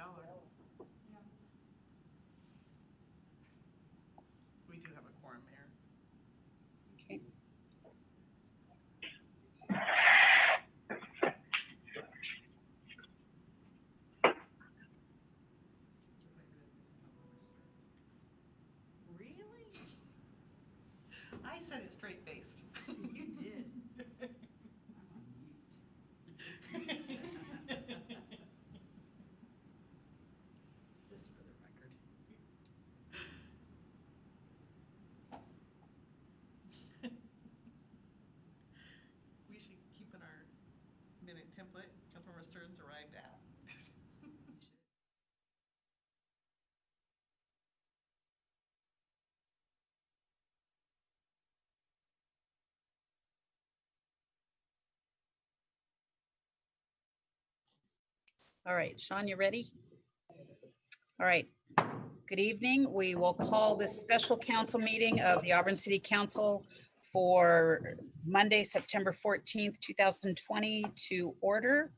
Fowler. We do have a quorum, Mayor. Okay. Really? I said it straight-faced. You did. I'm on mute. Just for the record. We should keep in our minute template Councilmember Stearns arrived at. All right, Sean, you ready? All right. Good evening. We will call this special council meeting of the Auburn City Council for Monday, September 14th, 2020 to order.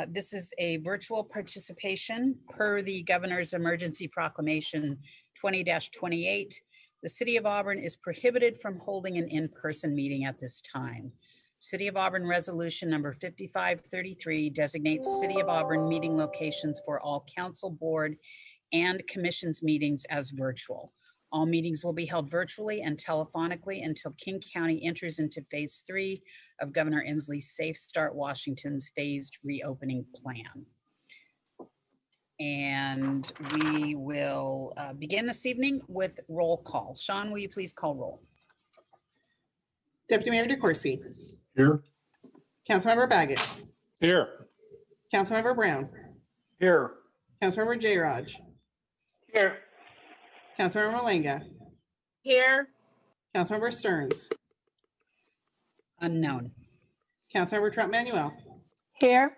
This is a virtual participation per the Governor's Emergency Proclamation 20-28. The City of Auburn is prohibited from holding an in-person meeting at this time. City of Auburn Resolution number 5533 designates City of Auburn meeting locations for all council, board, and commissions meetings as virtual. All meetings will be held virtually and telephonically until King County enters into phase 3 of Governor Inslee's Safe Start Washington's phased reopening plan. And we will begin this evening with roll call. Sean, will you please call roll? Deputy Mayor DeCoursey. Here. Councilmember Baggett. Here. Councilmember Brown. Here. Councilmember J-Raj. Here. Councilmember Malenga. Here. Councilmember Stearns. Unknown. Councilmember Trump Manuel. Here.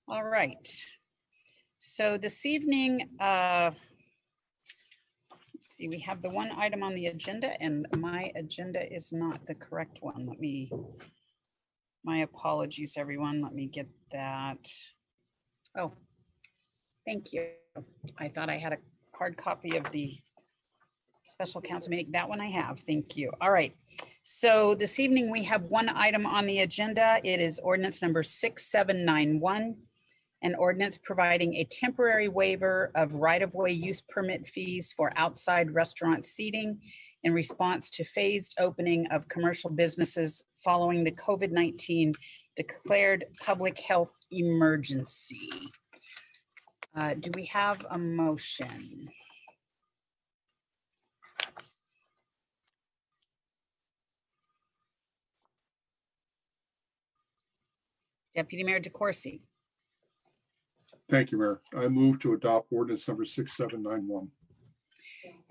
All right. So this evening, let's see, we have the one item on the agenda and my agenda is not the correct one. My apologies, everyone. Let me get that. Oh, thank you. I thought I had a hard copy of the special council meeting. That one I have. Thank you. All right. So this evening we have one item on the agenda. It is ordinance number 6791, an ordinance providing a temporary waiver of right-of-way use permit fees for outside restaurant seating in response to phased opening of commercial businesses following the COVID-19 declared public health emergency. Do we have a motion? Deputy Mayor DeCoursey. Thank you, Mayor. I move to adopt ordinance number 6791.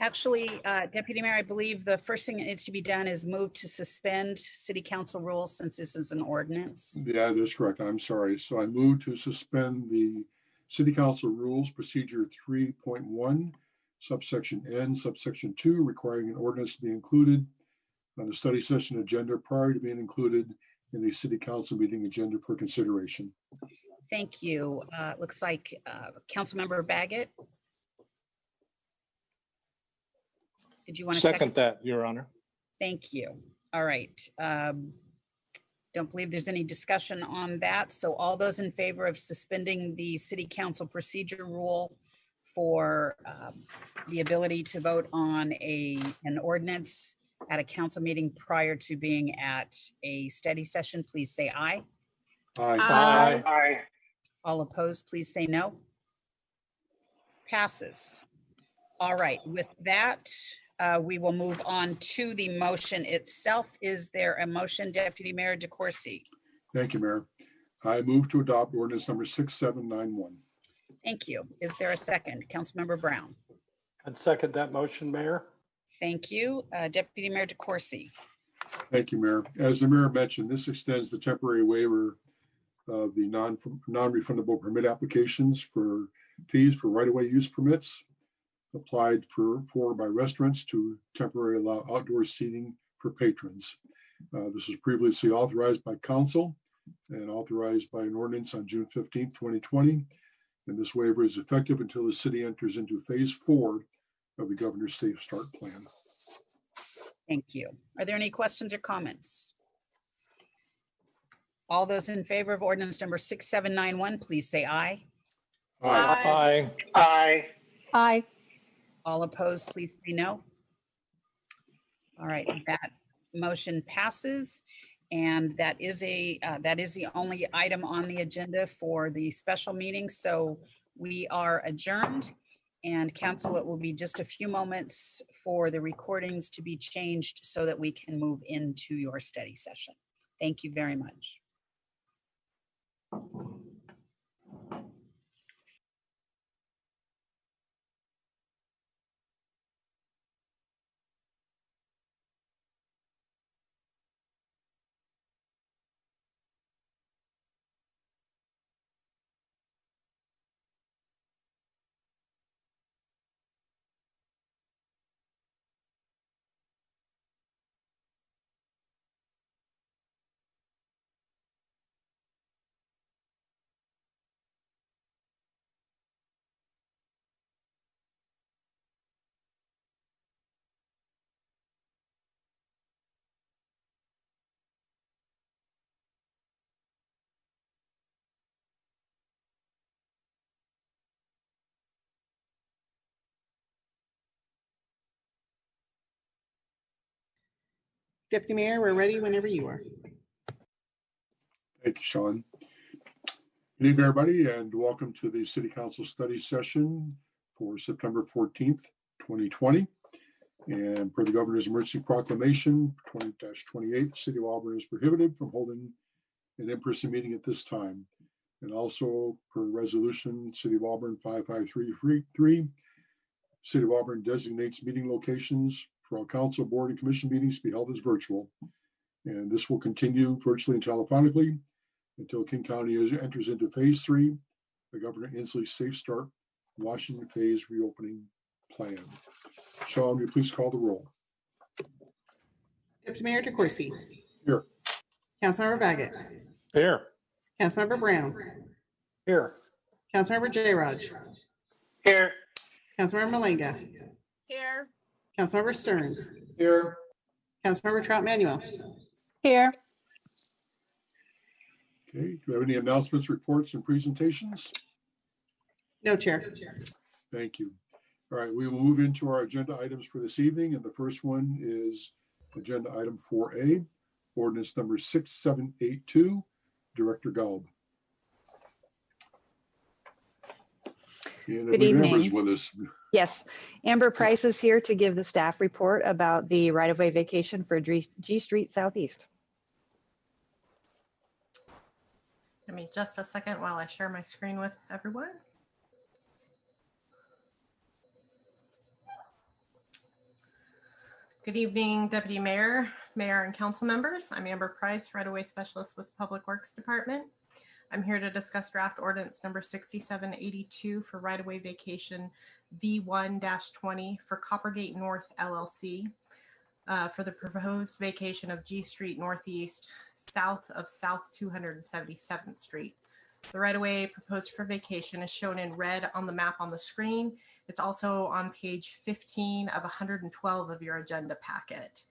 Actually, Deputy Mayor, I believe the first thing that needs to be done is move to suspend city council rules since this is an ordinance. Yeah, that's correct. I'm sorry. So I move to suspend the city council rules procedure 3.1, subsection N, subsection 2, requiring an ordinance to be included on the study session agenda prior to being included in the city council meeting agenda for consideration. Thank you. Looks like Councilmember Baggett. Did you want to second that, Your Honor? Thank you. All right. Don't believe there's any discussion on that. So all those in favor of suspending the city council procedure rule for the ability to vote on an ordinance at a council meeting prior to being at a study session, please say aye. Aye. Aye. Aye. All opposed, please say no. Passes. All right, with that, we will move on to the motion itself. Is there a motion, Deputy Mayor DeCoursey? Thank you, Mayor. I move to adopt ordinance number 6791. Thank you. Is there a second? Councilmember Brown. I'd second that motion, Mayor. Thank you. Deputy Mayor DeCoursey. Thank you, Mayor. As the Mayor mentioned, this extends the temporary waiver of the non-refundable permit applications for fees for right-of-way use permits applied for by restaurants to temporarily allow outdoor seating for patrons. This was previously authorized by council and authorized by an ordinance on June 15th, 2020. And this waiver is effective until the city enters into phase 4 of the Governor's Safe Start Plan. Thank you. Are there any questions or comments? All those in favor of ordinance number 6791, please say aye. Aye. Aye. All opposed, please say no. All right, that motion passes. And that is the only item on the agenda for the special meeting. So we are adjourned. And council, it will be just a few moments for the recordings to be changed so that we can move into your study session. Thank you very much. Deputy Mayor, we're ready whenever you are. Thank you, Sean. Good evening, everybody, and welcome to the City Council study session for September 14th, 2020. And per the Governor's Emergency Proclamation 20-28, the City of Auburn is prohibited from holding an in-person meeting at this time. And also per Resolution City of Auburn 55333, City of Auburn designates meeting locations for all council, board, and commission meetings to be held as virtual. And this will continue virtually and telephonically until King County enters into phase 3, the Governor Inslee's Safe Start Washington phase reopening plan. Sean, will you please call the roll? Deputy Mayor DeCoursey. Here. Councilmember Baggett. Here. Councilmember Brown. Here. Councilmember J. Raj. Here. Councilmember Malenga. Here. Councilmember Stearns. Here. Councilmember Trout Manuel. Here. Okay, do we have any announcements, reports, and presentations? No, Chair. Thank you. All right, we will move into our agenda items for this evening, and the first one is agenda item 4A, ordinance number 6782, Director Galb. And Good everybody remembers evening. with us. Yes, Amber Price is here to give the staff report about the right-of-way vacation for G Street Southeast. Give me just a second while I share my screen with everyone. Good evening, Deputy Mayor, Mayor and Council members. I'm Amber Price, right-of-way specialist with the Public Works Department. I'm here to discuss draft ordinance number 6782 for right-of-way vacation V1-20 for Coppergate North LLC for the proposed vacation of G Street Northeast south of South 277th Street. The right-of-way proposed for vacation is shown in red on the map on the screen. It's also on page 15 of 112 of your agenda packet.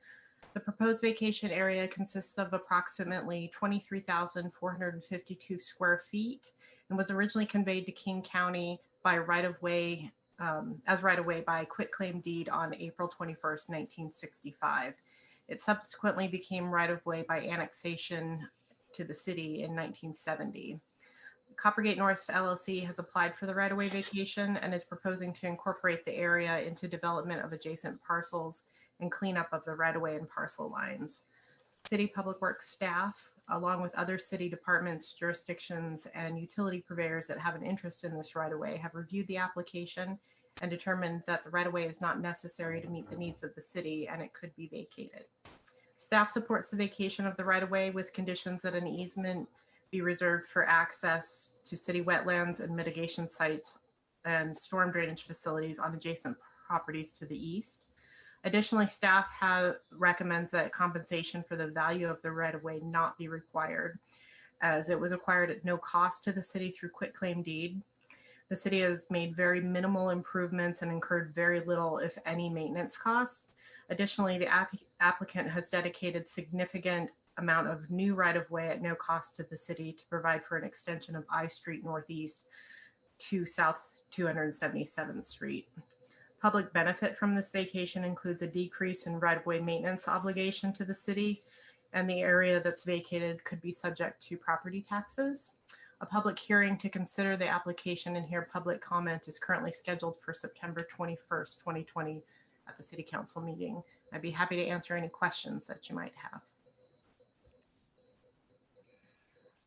The proposed vacation area consists of approximately 23,452 square feet and was originally conveyed to King County by right-of-way as right-of-way by quitclaim deed on April 21st, 1965. It subsequently became right-of-way by annexation to the city in 1970. Coppergate North LLC has applied for the right-of-way vacation and is proposing to incorporate the area into development of adjacent parcels and cleanup of the right-of-way and parcel lines. City Public Works staff, along with other city departments, jurisdictions, and utility purveyors that have an interest in this right-of-way, have reviewed the application and determined that the right-of-way is not necessary to meet the needs of the city and it could be vacated. Staff supports the vacation of the right-of-way with conditions that an easement be reserved for access to city wetlands and mitigation sites and storm drainage facilities on adjacent properties to the east. Additionally, staff recommends that compensation for the value of the right-of-way not be required. as it was acquired at no cost to the city through quitclaim deed. The city has made very minimal improvements and incurred very little, if any, maintenance costs. Additionally, the applicant has dedicated significant amount of new right-of-way at no cost to the city to provide for an extension of I Street Northeast to South 277th Street. Public benefit from this vacation includes a decrease in right-of-way maintenance obligation to the city, and the area that's vacated could be subject to property taxes. A public hearing to consider the application and hear public comment is currently scheduled for September 21st, 2020 at the City Council meeting. I'd be happy to answer any questions that you might have.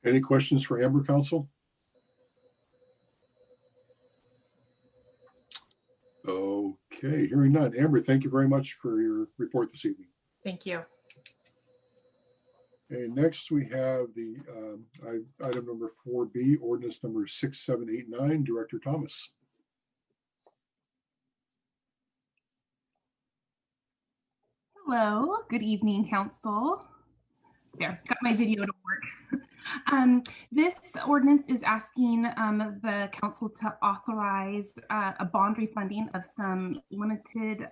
Any questions for Amber, Council? Okay, hearing none. Amber, thank you very much for your report this evening. Thank you. And next we have the item number 4B, ordinance number 6789, Director Thomas. Hello, good evening, Council. There, got my video to work. This ordinance is asking the council to authorize a bond refunding of some limited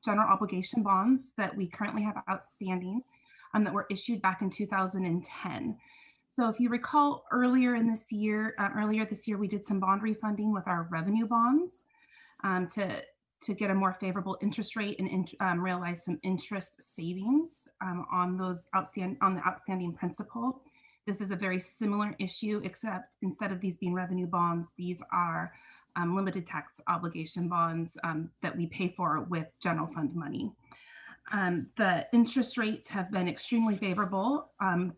general obligation bonds that we currently have outstanding that were issued back in 2010. So if you recall earlier this year, we did some bond refunding with our revenue bonds to get a more favorable interest rate and realize some interest savings on the outstanding principal. This is a very similar issue, except instead of these being revenue bonds, these are limited tax obligation bonds that we pay for with general fund money. The interest rates have been extremely favorable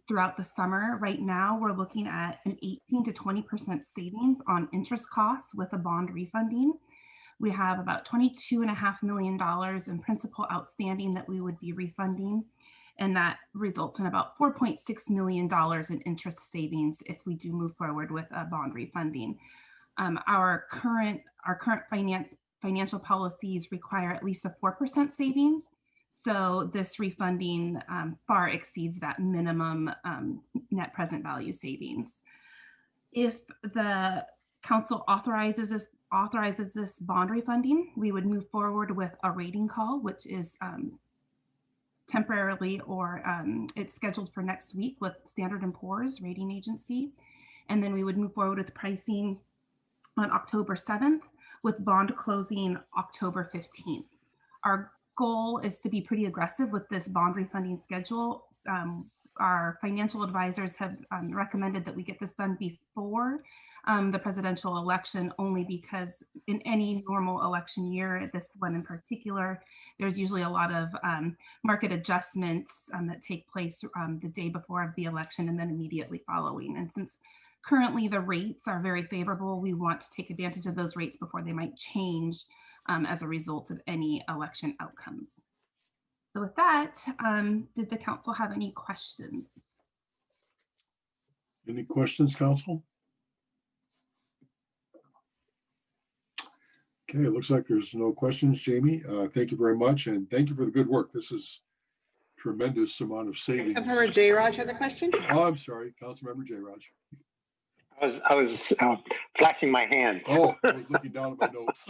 throughout the summer. Right now, we're looking at an 18 to 20% savings on interest costs with a bond refunding. We have about $22.5 million in principal outstanding that we would be refunding, and that results in about $4.6 million in interest savings if we do move forward with a bond refunding. Our current financial policies require at least a 4% savings. So this refunding far exceeds that minimum net present value savings. If the council authorizes this bond refunding, we would move forward with a rating call, which is temporarily, or it's scheduled for next week with Standard & Poor's rating agency. And then we would move forward with pricing on October 7th with bond closing October 15th. Our goal is to be pretty aggressive with this bond refunding schedule. Our financial advisors have recommended that we get this done before the presidential election, only because in any normal election year, this one in particular, there's usually a lot of market adjustments that take place the day before the election and then immediately following. And since currently the rates are very favorable, we want to take advantage of those rates before they might change as a result of any election outcomes. So with that, did the council have any questions? Any questions, council? Okay, it looks like there's no questions. Jamie, thank you very much, and thank you for the good work. This is tremendous amount of savings. Councilmember J. Raj has a question. Oh, I'm sorry, Councilmember J. Raj. I was flashing my hand. Oh, I was looking down at my notes.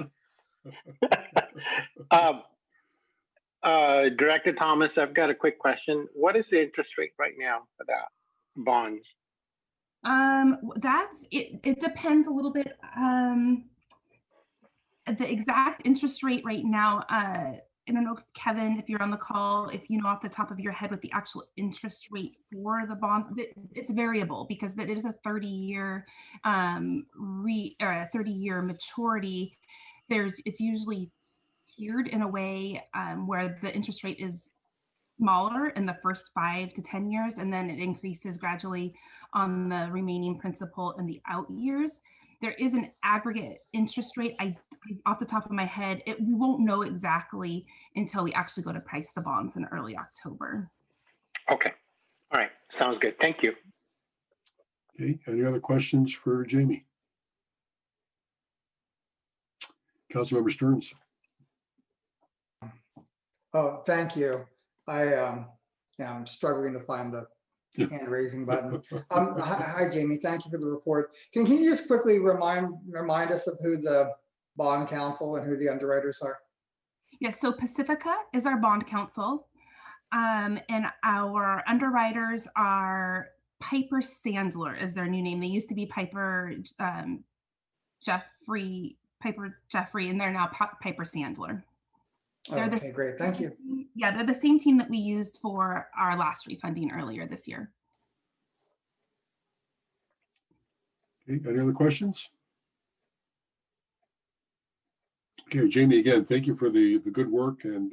Director Thomas, I've got a quick question. What is the interest rate right now for that bonds? It depends a little bit. The exact interest rate right now, I don't know, Kevin, if you're on the call, if you know off the top of your head what the actual interest rate for the bond, it's variable because it is a 30-year 30-year maturity. It's usually tiered in a way where the interest rate is smaller in the first 5 to 10 years, and then it increases gradually on the remaining principal in the out years. There is an aggregate interest rate. Off the top of my head, we won't know exactly until we actually go to price the bonds in early October. Okay. All right. Sounds good. Thank you. Okay. Any other questions for Jamie? Councilmember Stearns. Oh, thank you. I am struggling to find the hand raising button. Hi, Jamie. Thank you for the report. Can you just quickly remind us of who the bond counsel and who the underwriters are? Yes, so Pacifica is our bond counsel, and our underwriters are Piper Sandler is their new name. They used to be Piper Jeffrey, and they're now Piper Sandler. Okay, great. Thank you. Yeah, they're the same team that we used for our last refunding earlier this year. Okay, any other questions? Okay, Jamie, again, thank you for the good work and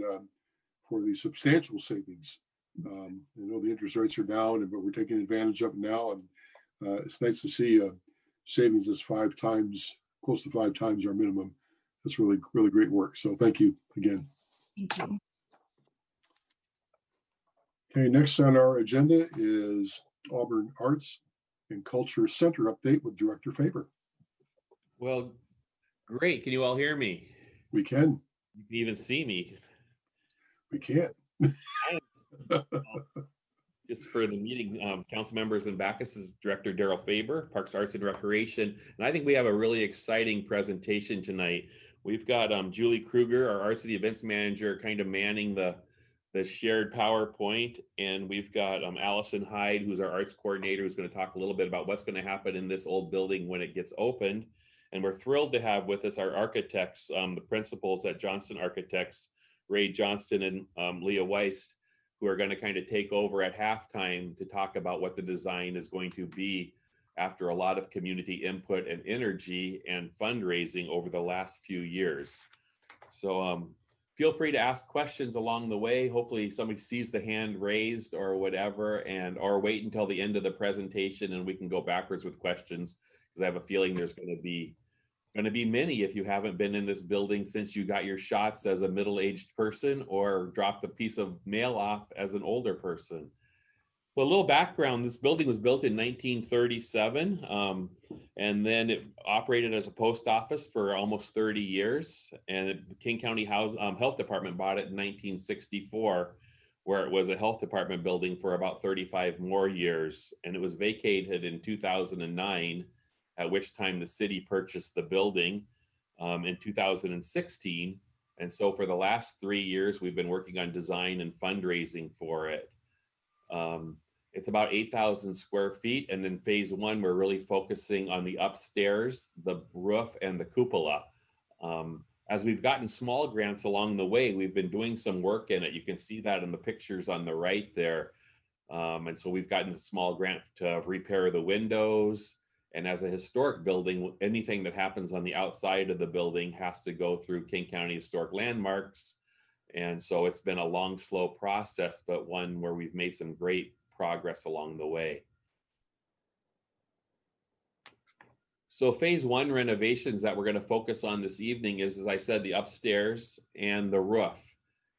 for the substantial savings. I know the interest rates are down, but we're taking advantage of it now, and it's nice to see savings that's close to 5 times our minimum. That's really, really great work. So thank you again. Thank you. Okay, next on our agenda is Auburn Arts and Culture Center update with Director Faber. Well, great. Can you all hear me? We can. You can even see me. We can. Just for the meeting, council members and Bacchus is Director Daryl Faber, Parks, Arts, and Recreation. And I think we have a really exciting presentation tonight. We've got Julie Kruger, our Arts City Events Manager, kind of manning the shared PowerPoint. And we've got Allison Hyde, who's our arts coordinator, who's going to talk a little bit about what's going to happen in this old building when it gets opened. And we're thrilled to have with us our architects, the principals at Johnston Architects, Ray Johnston and Leah Weiss, who are going to kind of take over at halftime to talk about what the design is going to be after a lot of community input and energy and fundraising over the last few years. So feel free to ask questions along the way. Hopefully somebody sees the hand raised or whatever, or wait until the end of the presentation and we can go backwards with questions, because I have a feeling there's going to be many if you haven't been in this building since you got your shots as a middle-aged person or dropped a piece of mail off as an older person. Well, a little background, this building was built in 1937, and then it operated as a post office for almost 30 years, and the King County Health Department bought it in 1964, where it was a health department building for about 35 more years, and it was vacated in 2009, at which time the city purchased the building in 2016. And so for the last 3 years, we've been working on design and fundraising for it. It's about 8,000 square feet. And in phase 1, we're really focusing on the upstairs, the roof, and the cupola. As we've gotten small grants along the way, we've been doing some work in it. You can see that in the pictures on the right there. And so we've gotten a small grant to repair the windows. And as a historic building, anything that happens on the outside of the building has to go through King County Historic Landmarks. And so it's been a long, slow process, but one where we've made some great progress along the way. So phase 1 renovations that we're going to focus on this evening is, as I said, the upstairs and the roof.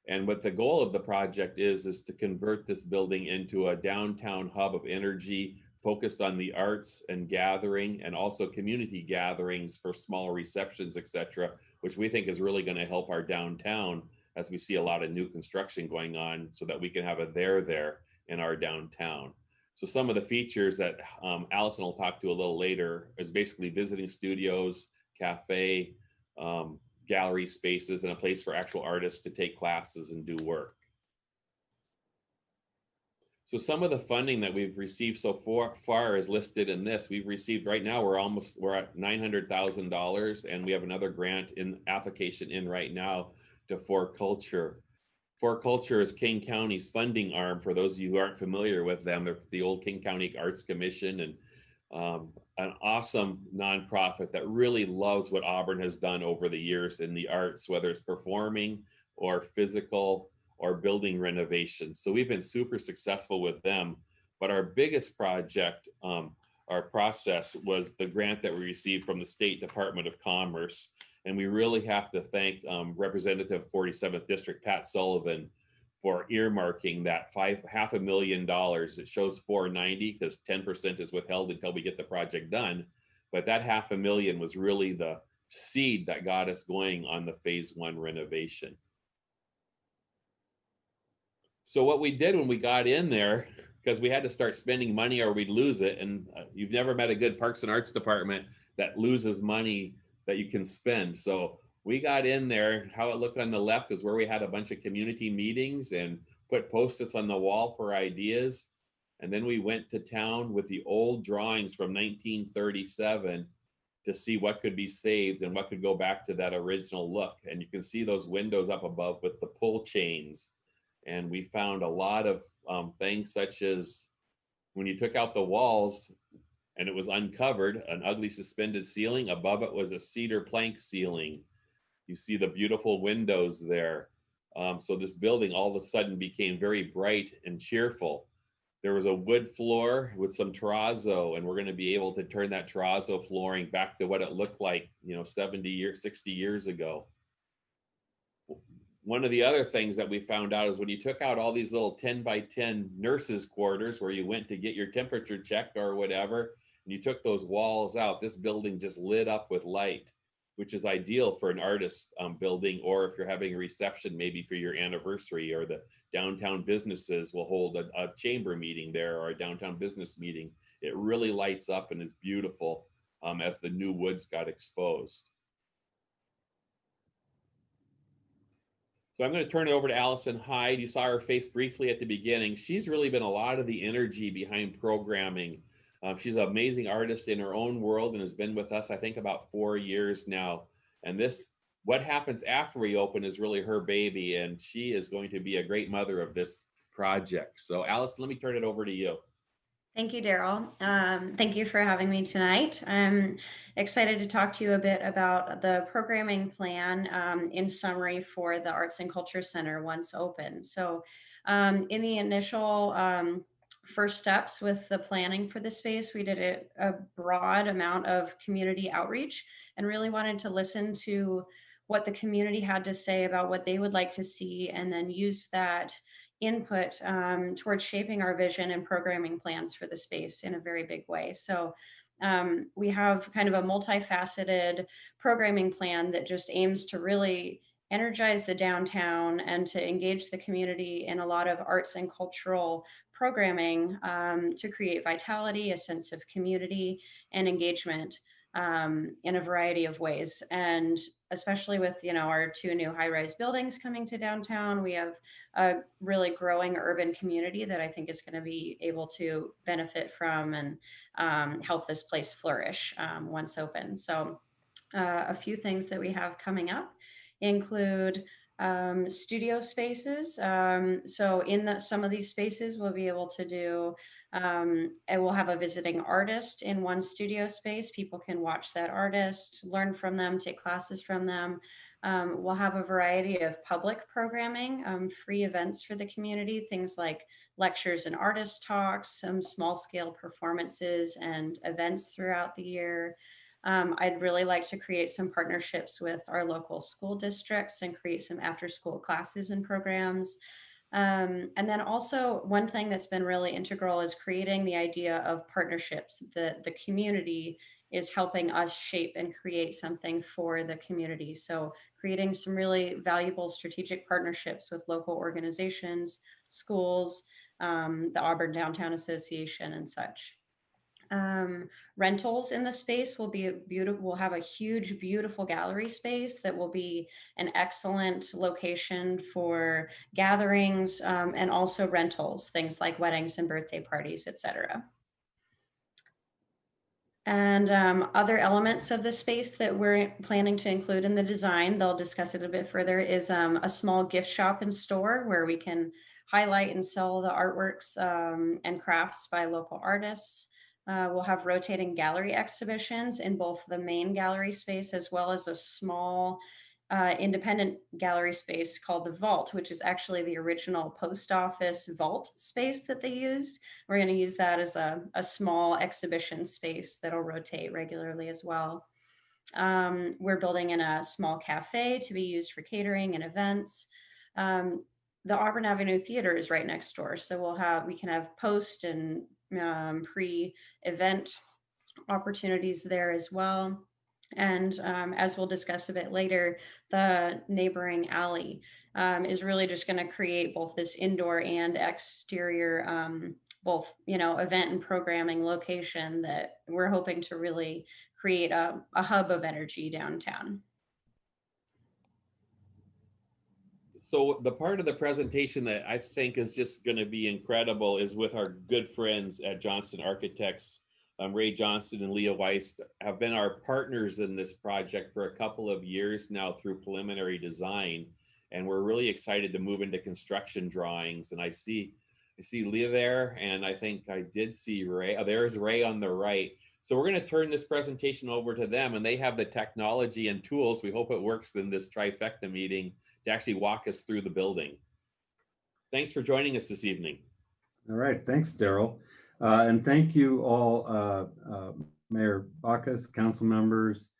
And what the goal of the project is to convert this building into a downtown hub of energy focused on the arts and gathering, and also community gatherings for small receptions, etc., which we think is really going to help our downtown as we see a lot of new construction going on, so that we can have a there in our downtown. So some of the features that Allison will talk to a little later is basically visiting studios, cafe, gallery spaces, and a place for actual artists to take classes and do work. So some of the funding that we've received so far is listed in this. We've received, right now, we're at $900,000, and we have another grant in application in right now to For Culture. For Culture is King County's funding arm. For those of you who aren't familiar with them, they're the old King County Arts Commission, and an awesome nonprofit that really loves what Auburn has done over the years in the arts, whether it's performing or physical or building renovations. So we've been super successful with them. But our biggest project, our process, was the grant that we received from the State Department of Commerce. And we really have to thank Representative 47th District, Pat Sullivan, for earmarking that $500,000. It shows $490,000 because 10% is withheld until we get the project done. But that $500,000 was really the seed that got us going on the phase 1 renovation. So what we did when we got in there, because we had to start spending money or we'd lose it. And you've never met a good Parks and Arts department that loses money that you can spend. So we got in there. How it looked on the left is where we had a bunch of community meetings and put Post-its on the wall for ideas. And then we went to town with the old drawings from 1937 to see what could be saved and what could go back to that original look. And you can see those windows up above with the pull chains. And we found a lot of things such as when you took out the walls and it was uncovered, an ugly suspended ceiling. Above it was a cedar plank ceiling. You see the beautiful windows there. So this building all of a sudden became very bright and cheerful. There was a wood floor with some terrazzo, and we're going to be able to turn that terrazzo flooring back to what it looked like, 70 years, 60 years ago. One of the other things that we found out is when you took out all these little 10 by 10 nurses' quarters where you went to get your temperature checked or whatever, and you took those walls out, this building just lit up with light, which is ideal for an artist building, or if you're having a reception, maybe for your anniversary, or the downtown businesses will hold a chamber meeting there or a downtown business meeting. It really lights up and is beautiful as the new woods got exposed. So I'm going to turn it over to Allison Hyde. You saw her face briefly at the beginning. She's really been a lot of the energy behind programming. She's an amazing artist in her own world and has been with us, I think, about 4 years now. And what happens after we open is really her baby, and she is going to be a great mother of this project. So Allison, let me turn it over to you. Thank you, Daryl. Thank you for having me tonight. I'm excited to talk to you a bit about the programming plan in summary for the Arts and Culture Center once open. So in the initial first steps with the planning for the space, we did a broad amount of community outreach and really wanted to listen to what the community had to say about what they would like to see, and then use that input towards shaping our vision and programming plans for the space in a very big way. So we have kind of a multifaceted programming plan that just aims to really energize the downtown and to engage the community in a lot of arts and cultural programming to create vitality, a sense of community and engagement in a variety of ways. And especially with, our 2 new high-rise buildings coming to downtown, we have a really growing urban community that I think is going to be able to benefit from and help this place flourish once open. So a few things that we have coming up include studio spaces. So in some of these spaces, we'll be able to do, and we'll have a visiting artist in one studio space. People can watch that artist, learn from them, take classes from them. We'll have a variety of public programming, free events for the community, things like lectures and artist talks, some small scale performances and events throughout the year. I'd really like to create some partnerships with our local school districts and create some after school classes and programs. And then also one thing that's been really integral is creating the idea of partnerships. The community is helping us shape and create something for the community. So creating some really valuable strategic partnerships with local organizations, schools, the Auburn Downtown Association and such. Rentals in the space will be beautiful. We'll have a huge, beautiful gallery space that will be an excellent location for gatherings and also rentals, things like weddings and birthday parties, etc. And other elements of the space that we're planning to include in the design, they'll discuss it a bit further, is a small gift shop and store where we can highlight and sell the artworks and crafts by local artists. We'll have rotating gallery exhibitions in both the main gallery space as well as a small independent gallery space called the Vault, which is actually the original post office vault space that they used. We're going to use that as a small exhibition space that'll rotate regularly as well. We're building in a small cafe to be used for catering and events. The Auburn Avenue Theater is right next door, so we can have post and pre-event opportunities there as well. And as we'll discuss a bit later, the neighboring alley is really just going to create both this indoor and exterior both, event and programming location that we're hoping to really create a hub of energy downtown. So the part of the presentation that I think is just going to be incredible is with our good friends at Johnston Architects. Ray Johnston and Leah Weiss have been our partners in this project for a couple of years now through preliminary design. And we're really excited to move into construction drawings. And I see Leah there, and I think I did see Ray. Oh, there's Ray on the right. So we're going to turn this presentation over to them, and they have the technology and tools. We hope it works in this trifecta meeting to actually walk us through the building. Thanks for joining us this evening. All right, thanks, Daryl. And thank you all, Mayor Bacchus, council members,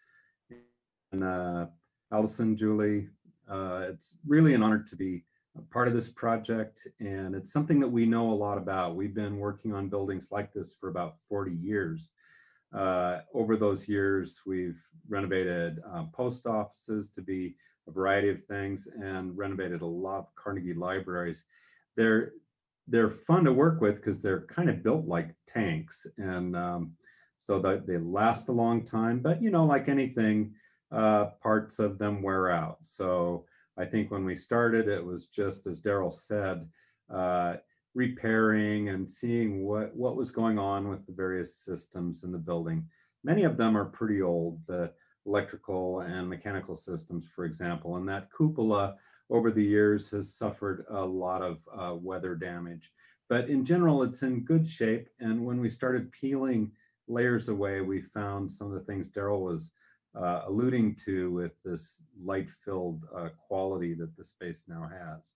and Allison, Julie. It's really an honor to be a part of this project, and it's something that we know a lot about. We've been working on buildings like this for about 40 years. Over those years, we've renovated post offices to be a variety of things and renovated a lot of Carnegie libraries. They're fun to work with because they're kind of built like tanks, and so that they last a long time. But like anything, parts of them wear out. So I think when we started, it was just as Daryl said, repairing and seeing what was going on with the various systems in the building. Many of them are pretty old, the electrical and mechanical systems, for example, and that cupola over the years has suffered a lot of weather damage. But in general, it's in good shape. And when we started peeling layers away, we found some of the things Daryl was alluding to with this light-filled quality that the space now has.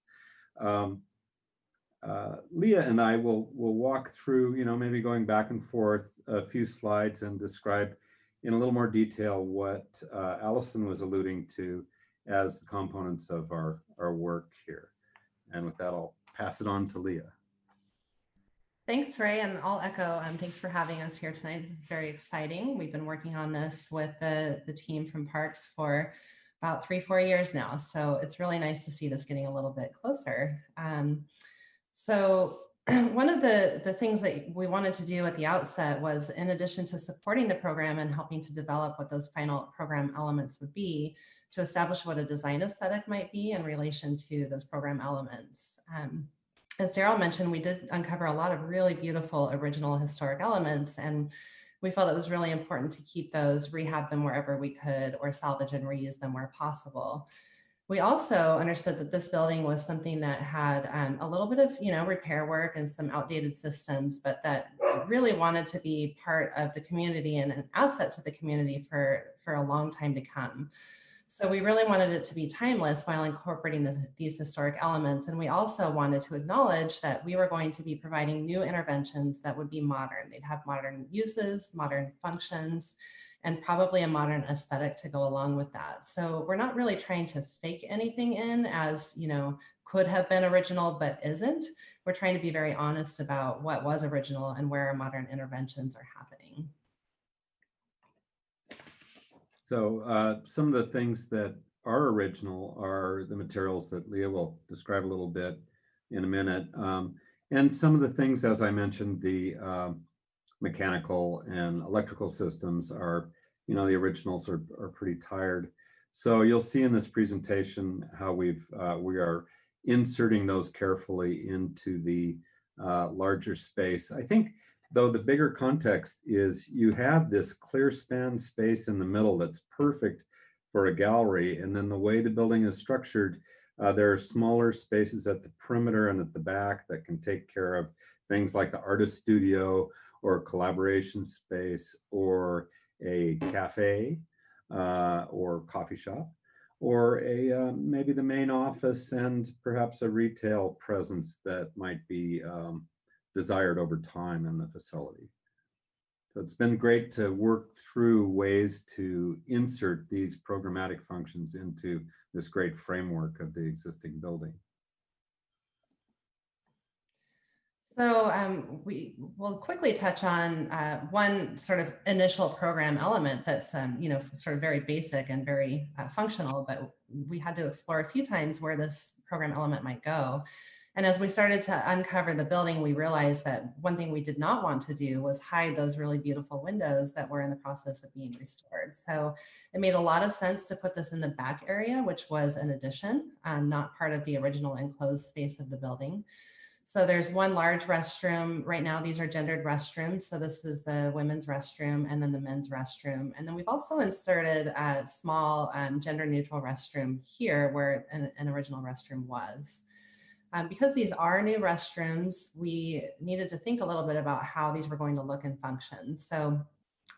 Leah and I will walk through, maybe going back and forth a few slides and describe in a little more detail what Allison was alluding to as the components of our work here. And with that, I'll pass it on to Leah. Thanks, Ray, and I'll echo, thanks for having us here tonight. This is very exciting. We've been working on this with the team from Parks for about 3-4 years now. So it's really nice to see this getting a little bit closer. So one of the things that we wanted to do at the outset was, in addition to supporting the program and helping to develop what those final program elements would be, to establish what a design aesthetic might be in relation to those program elements. As Daryl mentioned, we did uncover a lot of really beautiful original historic elements, and we felt it was really important to keep those, rehab them wherever we could, or salvage and reuse them where possible. We also understood that this building was something that had a little bit of, repair work and some outdated systems, but that really wanted to be part of the community and an asset to the community for a long time to come. So we really wanted it to be timeless while incorporating these historic elements. And we also wanted to acknowledge that we were going to be providing new interventions that would be modern. They'd have modern uses, modern functions, and probably a modern aesthetic to go along with that. So we're not really trying to fake anything in as, could have been original, but isn't. We're trying to be very honest about what was original and where our modern interventions are happening. So some of the things that are original are the materials that Leah will describe a little bit in a minute. And some of the things, as I mentioned, the mechanical and electrical systems are, the originals are pretty tired. So you'll see in this presentation how we are inserting those carefully into the larger space. I think, though, the bigger context is you have this clear span space in the middle that's perfect for a gallery. And then the way the building is structured, there are smaller spaces at the perimeter and at the back that can take care of things like the artist studio or collaboration space or a cafe or coffee shop, or maybe the main office and perhaps a retail presence that might be desired over time in the facility. So it's been great to work through ways to insert these programmatic functions into this great framework of the existing building. So we will quickly touch on one sort of initial program element that's, sort of very basic and very functional, but we had to explore a few times where this program element might go. And as we started to uncover the building, we realized that one thing we did not want to do was hide those really beautiful windows that were in the process of being restored. So it made a lot of sense to put this in the back area, which was an addition, not part of the original enclosed space of the building. So there's one large restroom. Right now, these are gendered restrooms. So this is the women's restroom and then the men's restroom. And then we've also inserted a small gender neutral restroom here where an original restroom was. Because these are new restrooms, we needed to think a little bit about how these were going to look and function. So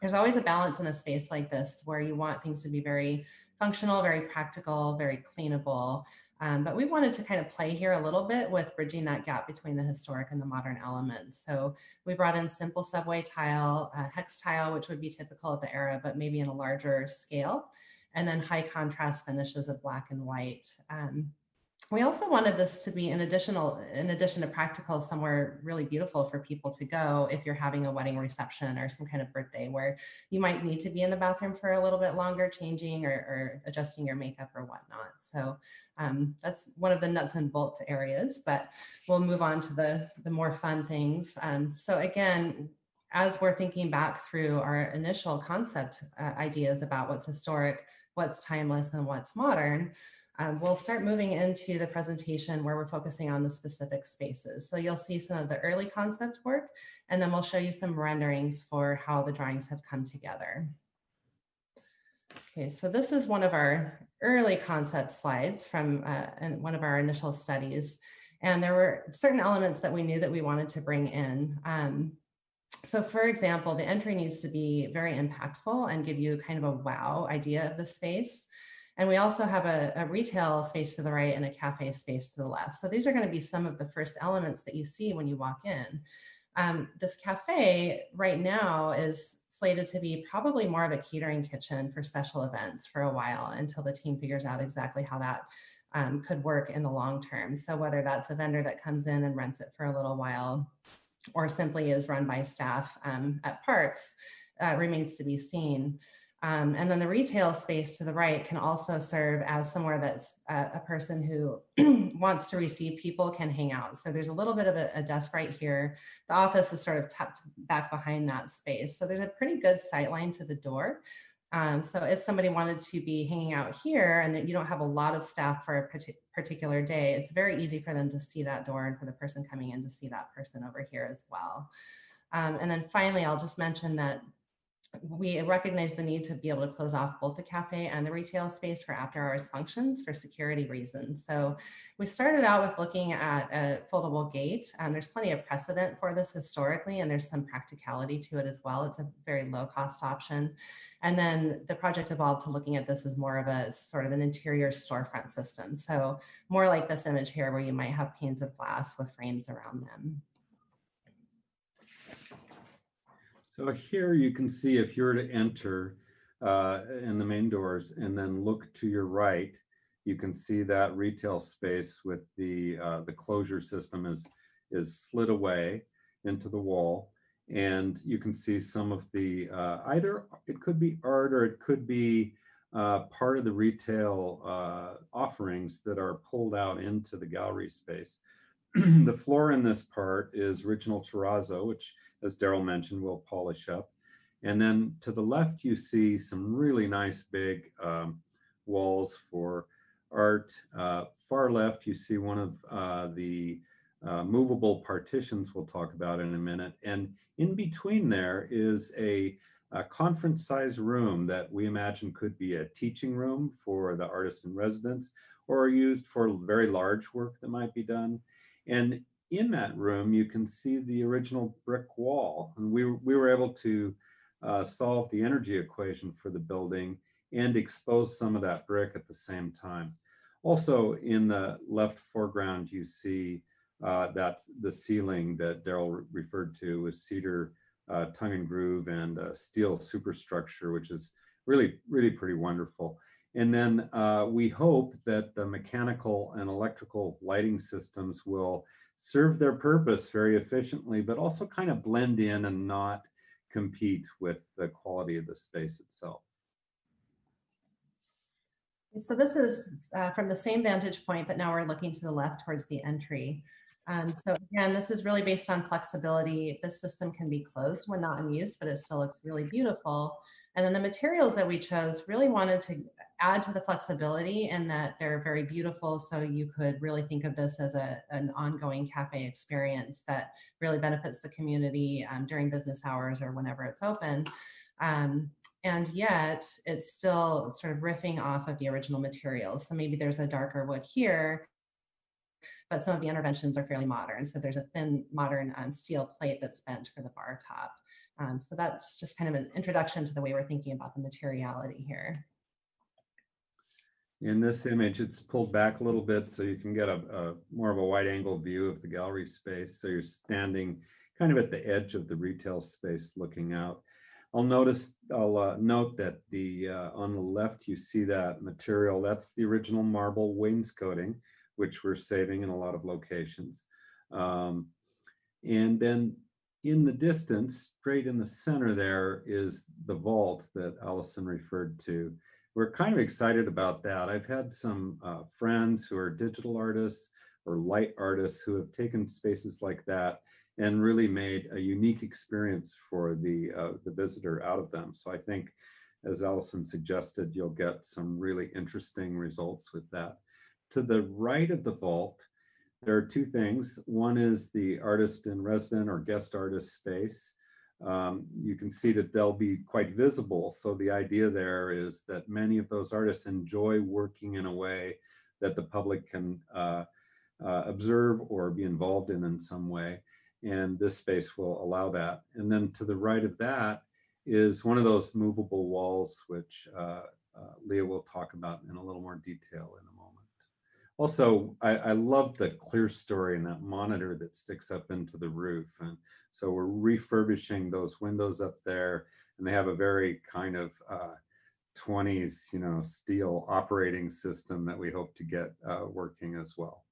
there's always a balance in a space like this where you want things to be very functional, very practical, very cleanable. But we wanted to kind of play here a little bit with bridging that gap between the historic and the modern elements. So we brought in simple subway tile, hex tile, which would be typical of the era, but maybe in a larger scale, and then high contrast finishes of black and white. We also wanted this to be in addition to practical, somewhere really beautiful for people to go if you're having a wedding reception or some kind of birthday where you might need to be in the bathroom for a little bit longer, changing or adjusting your makeup or whatnot. So that's one of the nuts and bolts areas, but we'll move on to the more fun things. So again, as we're thinking back through our initial concept ideas about what's historic, what's timeless, and what's modern, we'll start moving into the presentation where we're focusing on the specific spaces. So you'll see some of the early concept work, and then we'll show you some renderings for how the drawings have come together. Okay, so this is one of our early concept slides from one of our initial studies. And there were certain elements that we knew that we wanted to bring in. So for example, the entry needs to be very impactful and give you kind of a wow idea of the space. And we also have a retail space to the right and a cafe space to the left. So these are going to be some of the first elements that you see when you walk in. This cafe right now is slated to be probably more of a catering kitchen for special events for a while until the team figures out exactly how that could work in the long term. So whether that's a vendor that comes in and rents it for a little while or simply is run by staff at parks remains to be seen. And then the retail space to the right can also serve as somewhere that's a person who wants to receive people can hang out. So there's a little bit of a desk right here. The office is sort of tucked back behind that space. So there's a pretty good sight line to the door. So if somebody wanted to be hanging out here and that you don't have a lot of staff for a particular day, it's very easy for them to see that door and for the person coming in to see that person over here as well. And then finally, I'll just mention that we recognize the need to be able to close off both the cafe and the retail space for after hours functions for security reasons. So we started out with looking at a foldable gate. There's plenty of precedent for this historically, and there's some practicality to it as well. It's a very low cost option. And then the project evolved to looking at this as more of a sort of an interior storefront system. So more like this image here where you might have panes of glass with frames around them. So here you can see if you were to enter in the main doors and then look to your right, you can see that retail space with the closure system is slid away into the wall. And you can see some of the, either it could be art or it could be part of the retail offerings that are pulled out into the gallery space. The floor in this part is original terrazzo, which, as Daryl mentioned, we'll polish up. And then to the left, you see some really nice big walls for art. Far left, you see one of the movable partitions we'll talk about in a minute. And in between there is a conference-sized room that we imagine could be a teaching room for the artists in residence or used for very large work that might be done. And in that room, you can see the original brick wall. And we were able to solve the energy equation for the building and expose some of that brick at the same time. Also in the left foreground, you see that's the ceiling that Daryl referred to with cedar tongue and groove and steel superstructure, which is really, really pretty wonderful. And then we hope that the mechanical and electrical lighting systems will serve their purpose very efficiently, but also kind of blend in and not compete with the quality of the space itself. So this is from the same vantage point, but now we're looking to the left towards the entry. So again, this is really based on flexibility. This system can be closed when not in use, but it still looks really beautiful. And then the materials that we chose really wanted to add to the flexibility in that they're very beautiful. So you could really think of this as an ongoing cafe experience that really benefits the community during business hours or whenever it's open. And yet it's still sort of riffing off of the original materials. So maybe there's a darker wood here, but some of the interventions are fairly modern. So there's a thin modern steel plate that's bent for the bar top. So that's just kind of an introduction to the way we're thinking about the materiality here. In this image, it's pulled back a little bit so you can get a more of a wide angle view of the gallery space. So you're standing kind of at the edge of the retail space looking out. I'll note that on the left, you see that material. That's the original marble wainscoting, which we're saving in a lot of locations. And then in the distance, straight in the center there is the vault that Allison referred to. We're kind of excited about that. I've had some friends who are digital artists or light artists who have taken spaces like that and really made a unique experience for the visitor out of them. So I think, as Allison suggested, you'll get some really interesting results with that. To the right of the vault, there are two things. One is the artist in resident or guest artist space. You can see that they'll be quite visible. So the idea there is that many of those artists enjoy working in a way that the public can observe or be involved in some way. And this space will allow that. And then to the right of that is one of those movable walls, which Leah will talk about in a little more detail in a moment. Also, I love the clear story and that monitor that sticks up into the roof. And so we're refurbishing those windows up there, and they have a very kind of 20s, steel operating system that we hope to get working as well.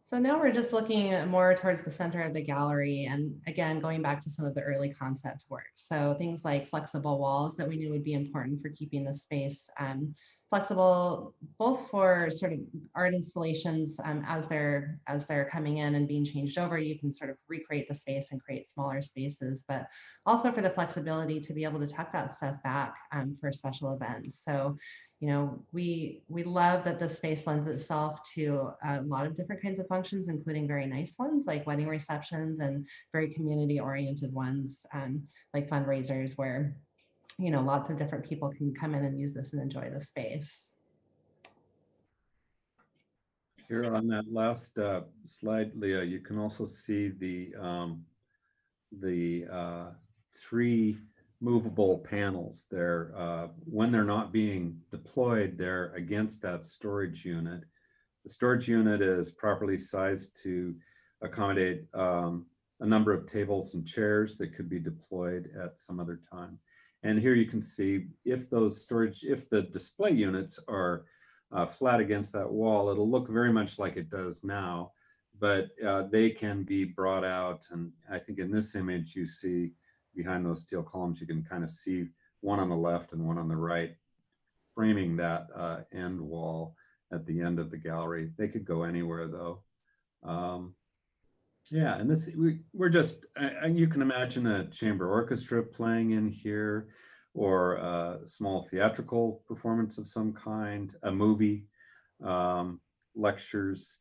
So now we're just looking more towards the center of the gallery, and again, going back to some of the early concept work. So things like flexible walls that we knew would be important for keeping the space flexible, both for sort of art installations as they're coming in and being changed over. You can sort of recreate the space and create smaller spaces, but also for the flexibility to be able to tuck that stuff back for special events. So we love that the space lends itself to a lot of different kinds of functions, including very nice ones like wedding receptions and very community oriented ones like fundraisers where, lots of different people can come in and use this and enjoy the space. Here on that last slide, Leah, you can also see the three movable panels there. When they're not being deployed, they're against that storage unit. The storage unit is properly sized to accommodate a number of tables and chairs that could be deployed at some other time. And here you can see if the display units are flat against that wall, it'll look very much like it does now, but they can be brought out. And I think in this image, you see behind those steel columns, you can kind of see one on the left and one on the right, framing that end wall at the end of the gallery. They could go anywhere though. Yeah, and this, we're just, you can imagine a chamber orchestra playing in here, or a small theatrical performance of some kind, a movie, lectures,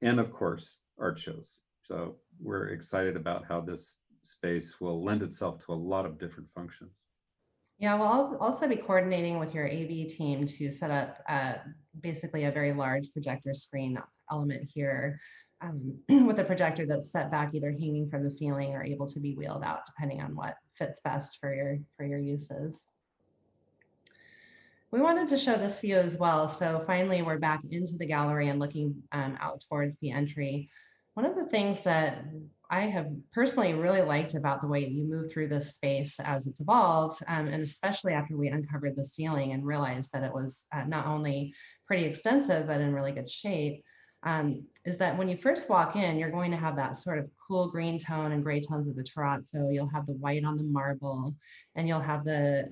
and of course, art shows. So we're excited about how this space will lend itself to a lot of different functions. Yeah, well, I'll also be coordinating with your AV team to set up basically a very large projector screen element here with a projector that's set back, either hanging from the ceiling or able to be wheeled out, depending on what fits best for your uses. We wanted to show this view as well. So finally, we're back into the gallery and looking out towards the entry. One of the things that I have personally really liked about the way you move through this space as it's evolved, and especially after we uncovered the ceiling and realized that it was not only pretty extensive, but in really good shape, is that when you first walk in, you're going to have that sort of cool green tone and gray tones of the terrazzo. You'll have the white on the marble, and you'll have the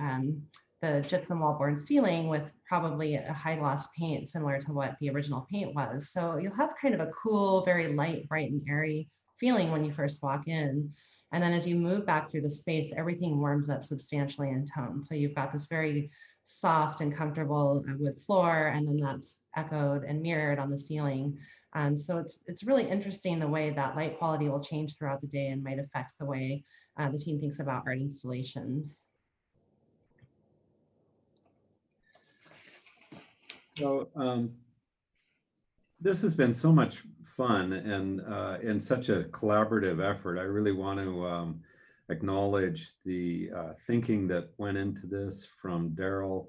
the gypsum wall-borne ceiling with probably a high gloss paint similar to what the original paint was. So you'll have kind of a cool, very light, bright and airy feeling when you first walk in. And then as you move back through the space, everything warms up substantially in tone. So you've got this very soft and comfortable wood floor, and then that's echoed and mirrored on the ceiling. So it's really interesting the way that light quality will change throughout the day and might affect the way the team thinks about art installations. So this has been so much fun and such a collaborative effort. I really want to acknowledge the thinking that went into this from Daryl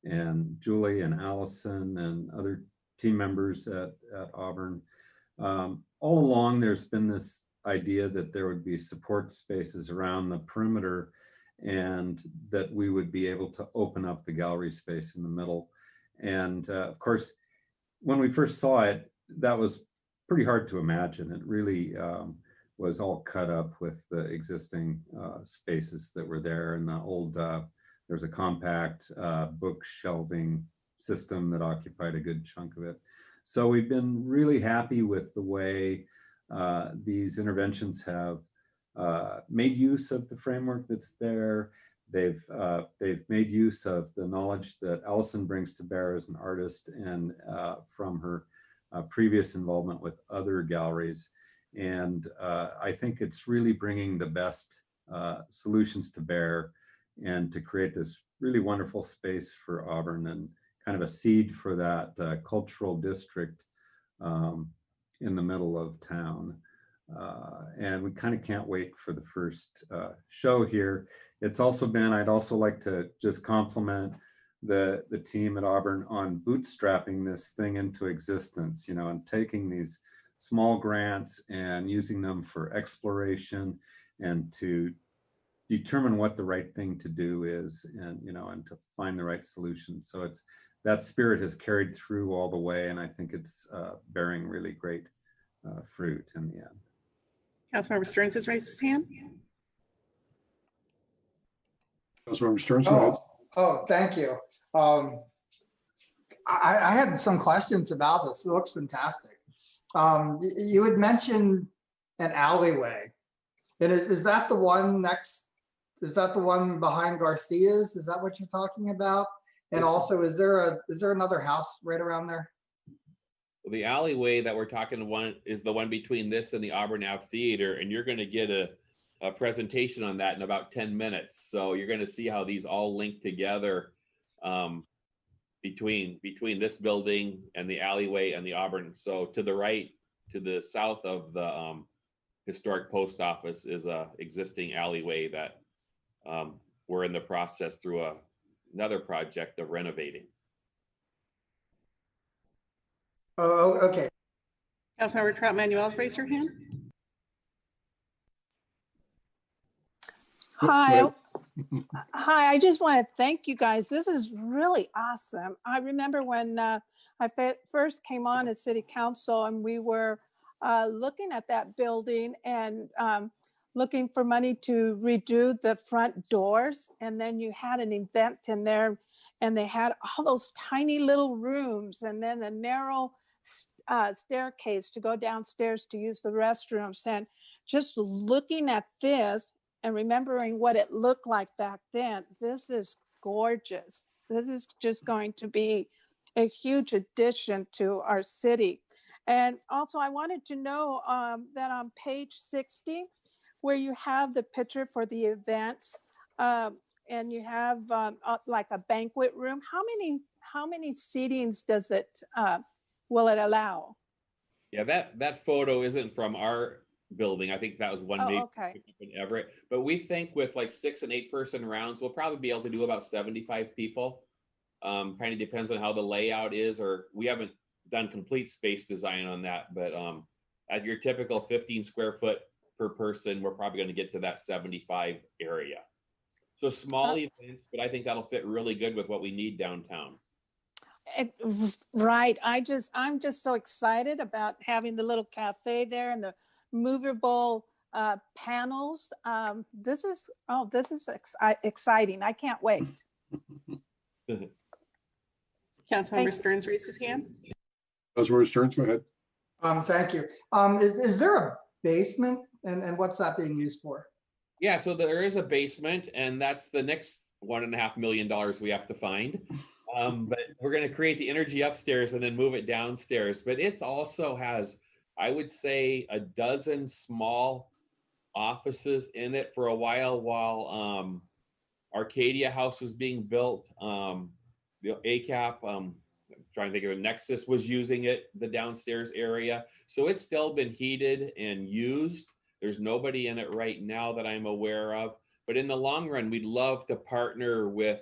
and Julie and Allison and other team members at Auburn. All along, there's been this idea that there would be support spaces around the perimeter and that we would be able to open up the gallery space in the middle. And of course, when we first saw it, that was pretty hard to imagine. It really was all cut up with the existing spaces that were there. And the old, there's a compact book shelving system that occupied a good chunk of it. So we've been really happy with the way these interventions have made use of the framework that's there. They've made use of the knowledge that Allison brings to bear as an artist and from her previous involvement with other galleries. And I think it's really bringing the best solutions to bear and to create this really wonderful space for Auburn and kind of a seed for that cultural district in the middle of town. And we kind of can't wait for the first show here. It's also been, I'd also like to just compliment the team at Auburn on bootstrapping this thing into existence, you know, and taking these small grants and using them for exploration and to determine what the right thing to do is, and, you know, and to find the right solution. So it's, that spirit has carried through all the way, and I think it's bearing really great fruit in the end. Councilmember Stearns has raised his hand. Councilmember Stearns, go ahead. Oh, thank you. I had some questions about this. It looks fantastic. You had mentioned an alleyway. And is that the one next, is that the one behind Garcia's? Is that what you're talking about? And also, is there another house right around there? The alleyway that we're talking one is the one between this and the Auburn Ave Theater, and you're going to get a presentation on that in about 10 minutes. So you're going to see how these all link together between this building and the alleyway and the Auburn. So to the right, to the south of the historic post office is a existing alleyway that we're in the process through another project of renovating. Oh, okay. Councilmember Trout Manuel's raised her hand. Hi. Hi, I just want to thank you guys. This is really awesome. I remember when I first came on as city council and we were looking at that building and looking for money to redo the front doors. And then you had an event in there and they had all those tiny little rooms and then a narrow staircase to go downstairs to use the restrooms. And just looking at this and remembering what it looked like back then, this is gorgeous. This is just going to be a huge addition to our city. And also I wanted to know that on page 60, where you have the picture for the events and you have like a banquet room, how many seatings does it, will it allow? Yeah, that photo isn't from our building. I think that was one made in Everett. But we think with like 6 and 8 person rounds, we'll probably be able to do about 75 people. Kind of depends on how the layout is, or we haven't done complete space design on that. But at your typical 15 square foot per person, we're probably going to get to that 75 area. So small events, but I think that'll fit really good with what we need downtown. Right. I'm just so excited about having the little cafe there and the movable panels. This is exciting. I can't wait. Councilmember Stearns raised his hand. Councilmember Stearns, go ahead. Thank you. Is there a basement and what's that being used for? Yeah, so there is a basement, and that's the next $1.5 million we have to find. But we're going to create the energy upstairs and then move it downstairs. But it also has, I would say, a dozen small offices in it for a while Arcadia House was being built. The ACAP, I'm trying to think of it, Nexus was using it, the downstairs area. So it's still been heated and used. There's nobody in it right now that I'm aware of. But in the long run, we'd love to partner with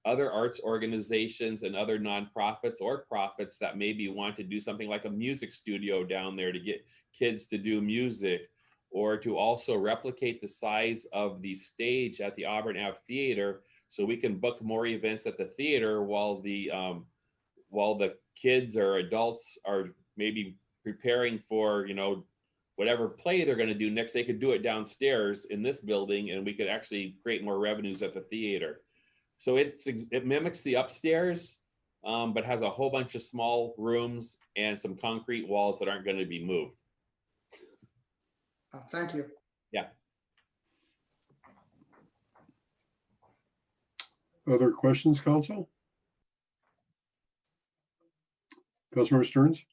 other arts organizations and other nonprofits or profits that maybe want to do something like a music studio down there to get kids to do music, or to also replicate the size of the stage at the Auburn Ave Theater so we can book more events at the theater while the kids or adults are maybe preparing for, whatever play they're going to do next. They could do it downstairs in this building, and we could actually create more revenues at the theater. So it mimics the upstairs, but has a whole bunch of small rooms and some concrete walls that aren't going to be moved. Thank you. Yeah. Other questions, Council? Councilmember Stearns?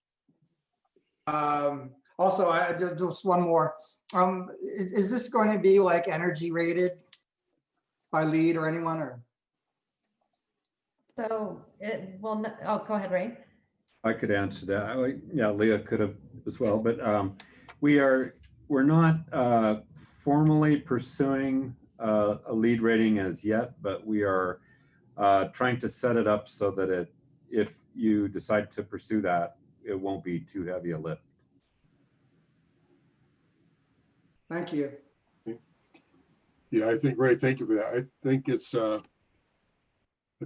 Also, I just one more. Is this going to be like energy rated by LEED or anyone, or? So oh, go ahead, Ray. I could answer that. Yeah, Leah could have as well, but we're not formally pursuing a LEED rating as yet, but we are trying to set it up so that if you decide to pursue that, it won't be too heavy a lift. Thank you. Yeah, I think, Ray, thank you for that. I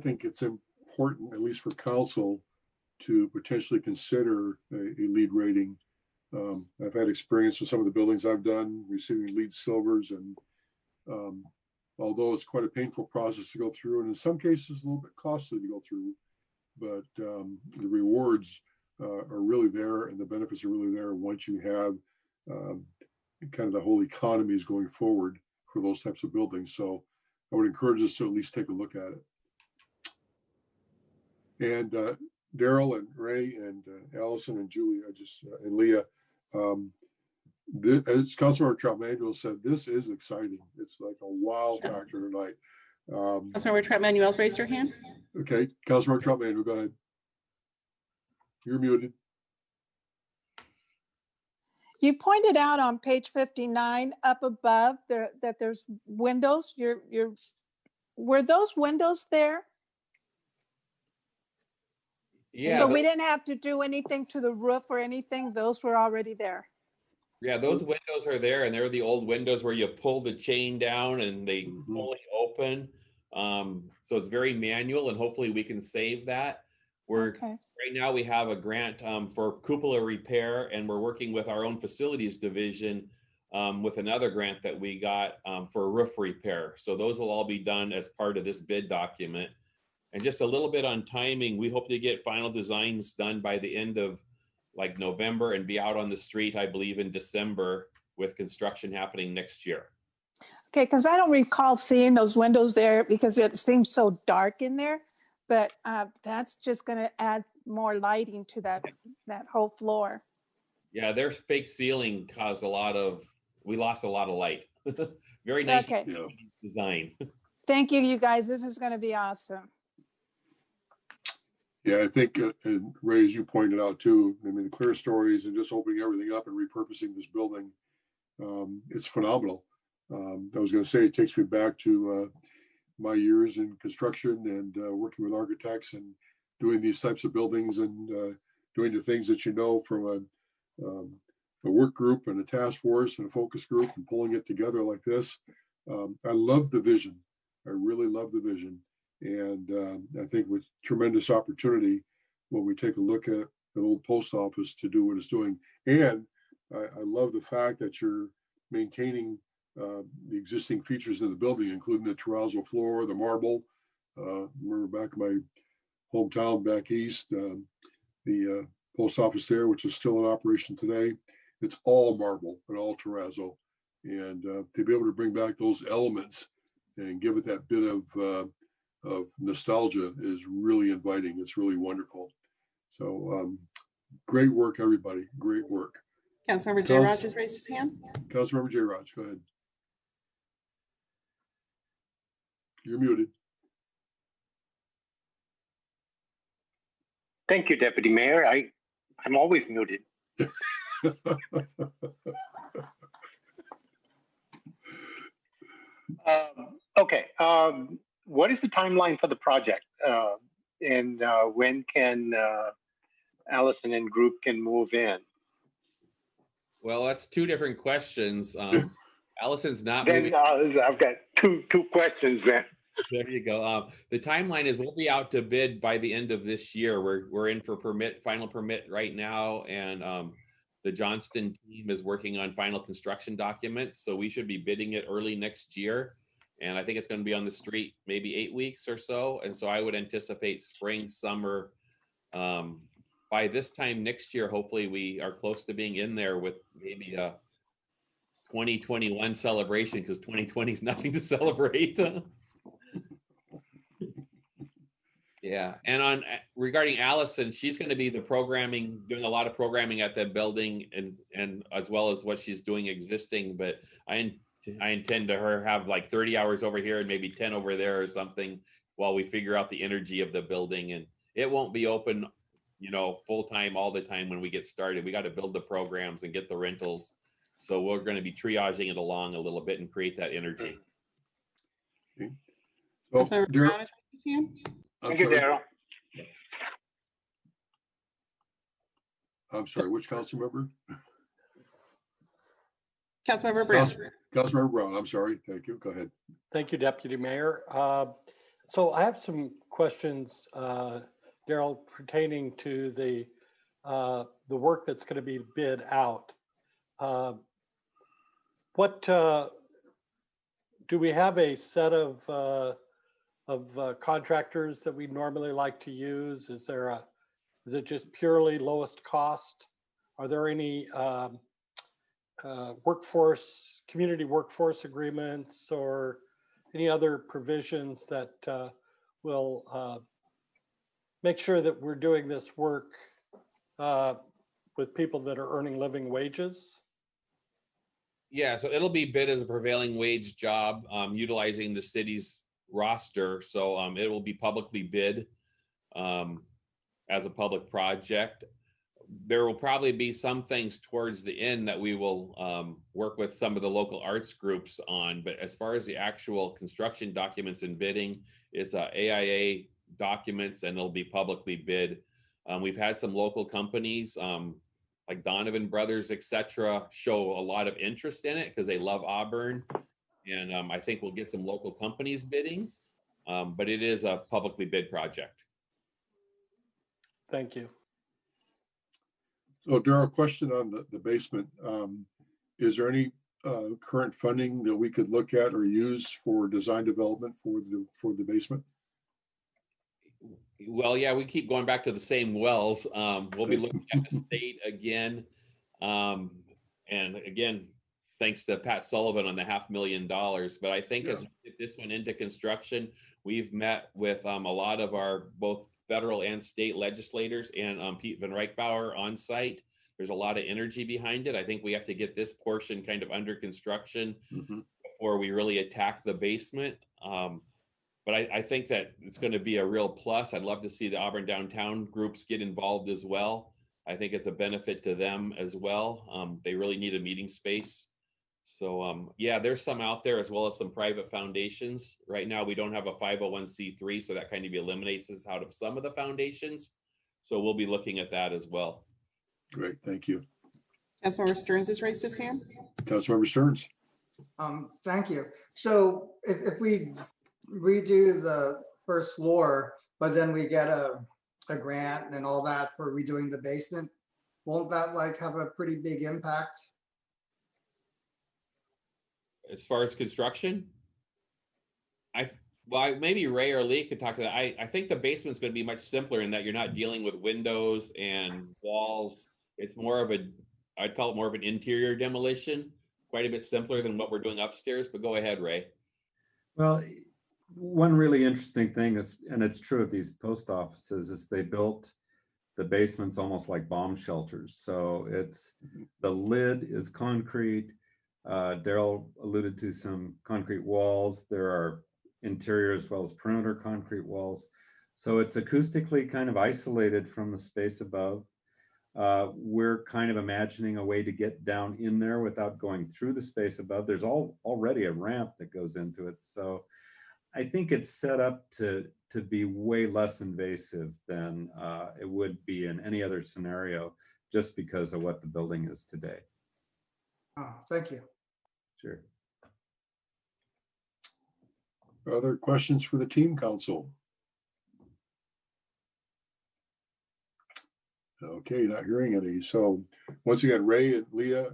think it's important, at least for council, to potentially consider a LEED rating. I've had experience with some of the buildings I've done receiving LEED silvers, and although it's quite a painful process to go through, and in some cases a little bit costly to go through, but the rewards are really there, and the benefits are really there once you have kind of the whole economy is going forward for those types of buildings. So I would encourage us to at least take a look at it. And Daryl and Ray and Allison and Julie, and Leah, as Councilmember Trout-Manuel said, this is exciting. It's like a wow factor tonight. Councilmember Trout-Manuel's raised her hand. Okay, Councilmember Trout-Manuel, go ahead. You're muted. You pointed out on page 59 up above there that there's windows. Were those windows there? Yeah. So we didn't have to do anything to the roof or anything. Those were already there. Yeah, those windows are there, and they're the old windows where you pull the chain down and they fully open. So it's very manual, and hopefully we can save that. Right now we have a grant for cupola repair, and we're working with our own facilities division with another grant that we got for roof repair. So those will all be done as part of this bid document. And just a little bit on timing, we hope to get final designs done by the end of like November and be out on the street, I believe, in December, with construction happening next year. Okay, because I don't recall seeing those windows there because it seems so dark in there, but that's just going to add more lighting to that whole floor. Yeah, their fake ceiling caused we lost a lot of light. Very 1980s design. Thank you, you guys. This is going to be awesome. Yeah, I think, and Ray, as you pointed out too, I mean, the clear stories and just opening everything up and repurposing this building, it's phenomenal. I was going to say, it takes me back to my years in construction and working with architects and doing these types of buildings and doing the things that you know from a work group and a task force and a focus group and pulling it together like this. I love the vision. I really love the vision. And I think with tremendous opportunity when we take a look at an old post office to do what it's doing. And I love the fact that you're maintaining the existing features of the building, including the terrazzo floor, the marble, Remember back in my hometown back east, the post office there, which is still in operation today, it's all marble and all terrazzo. And to be able to bring back those elements and give it that bit of nostalgia is really inviting. It's really wonderful. So great work, everybody. Great work. Councilmember J. Raj has raised his hand. Councilmember J. Raj, go ahead. You're muted. Thank you, Deputy Mayor. I'm always muted. Okay. What is the timeline for the project? And when can Allison and group can move in? Well, that's two different questions. Allison's not Then moving. I've got two questions then. There you go. The timeline is we'll be out to bid by the end of this year. We're in for final permit right now, and the Johnston team is working on final construction documents. So we should be bidding it early next year. And I think it's going to be on the street maybe 8 weeks or so. And so I would anticipate spring, summer. By this time next year, hopefully we are close to being in there with maybe a 2021 celebration, because 2020 is nothing to celebrate. Yeah, and regarding Allison, she's going to be doing a lot of programming at the building, and as well as what she's doing existing. But I intend to have like 30 hours over here and maybe 10 over there or something while we figure out the energy of the building. And it won't be open, full time all the time when we get started. We got to build the programs and get the rentals. So we're going to be triaging it along a little bit and create that energy. Okay. Councilmember Brown has raised his hand. Thank you, Daryl. I'm sorry, which council member? Councilmember Brown. Councilmember Brown, I'm sorry. Thank you. Go ahead. Thank you, Deputy Mayor. So I have some questions, Daryl, pertaining to the work that's going to be bid out. What do we have a set of contractors that we normally like to use? Is it just purely lowest cost? Are there any community workforce agreements or any other provisions that will make sure that we're doing this work with people that are earning living wages? Yeah, so it'll be bid as a prevailing wage job, utilizing the city's roster. So it will be publicly bid as a public project. There will probably be some things towards the end that we will work with some of the local arts groups on. But as far as the actual construction documents and bidding, it's AIA documents, and it'll be publicly bid. We've had some local companies like Donovan Brothers, etc., show a lot of interest in it because they love Auburn. And I think we'll get some local companies bidding, but it is a publicly bid project. Thank you. So Daryl, question on the basement. Is there any current funding that we could look at or use for design development for the basement? Well, yeah, we keep going back to the same wells. We'll be looking at the state again. And again, thanks to Pat Sullivan on the $500,000. But I think as we get this one into construction, we've met with a lot of our both federal and state legislators and Pete Van Reichbauer on site. There's a lot of energy behind it. I think we have to get this portion kind of under construction before we really attack the basement. But I think that it's going to be a real plus. I'd love to see the Auburn downtown groups get involved as well. I think it's a benefit to them as well. They really need a meeting space. So yeah, there's some out there as well as some private foundations. Right now, we don't have a 501c3, so that kind of eliminates us out of some of the foundations. So we'll be looking at that as well. Great, thank you. Councilmember Stearns has raised his hand. Councilmember Stearns. Thank you. So if we redo the first floor, but then we get a grant and all that for redoing the basement, won't that like have a pretty big impact? As far as construction, Well, maybe Ray or Lee could talk to that. I think the basement's going to be much simpler in that you're not dealing with windows and walls. It's more of a, I'd call it more of an interior demolition, quite a bit simpler than what we're doing upstairs, but go ahead, Ray. Well, one really interesting thing is, and it's true of these post offices, is they built the basements almost like bomb shelters. So it's, the lid is concrete. Daryl alluded to some concrete walls. There are interior as well as perimeter concrete walls. So it's acoustically kind of isolated from the space above. We're kind of imagining a way to get down in there without going through the space above. There's already a ramp that goes into it. So I think it's set up to be way less invasive than it would be in any other scenario, just because of what the building is today. Oh, thank you. Sure. Other questions for the team council? Okay, not hearing any. So once again, Ray and Leah,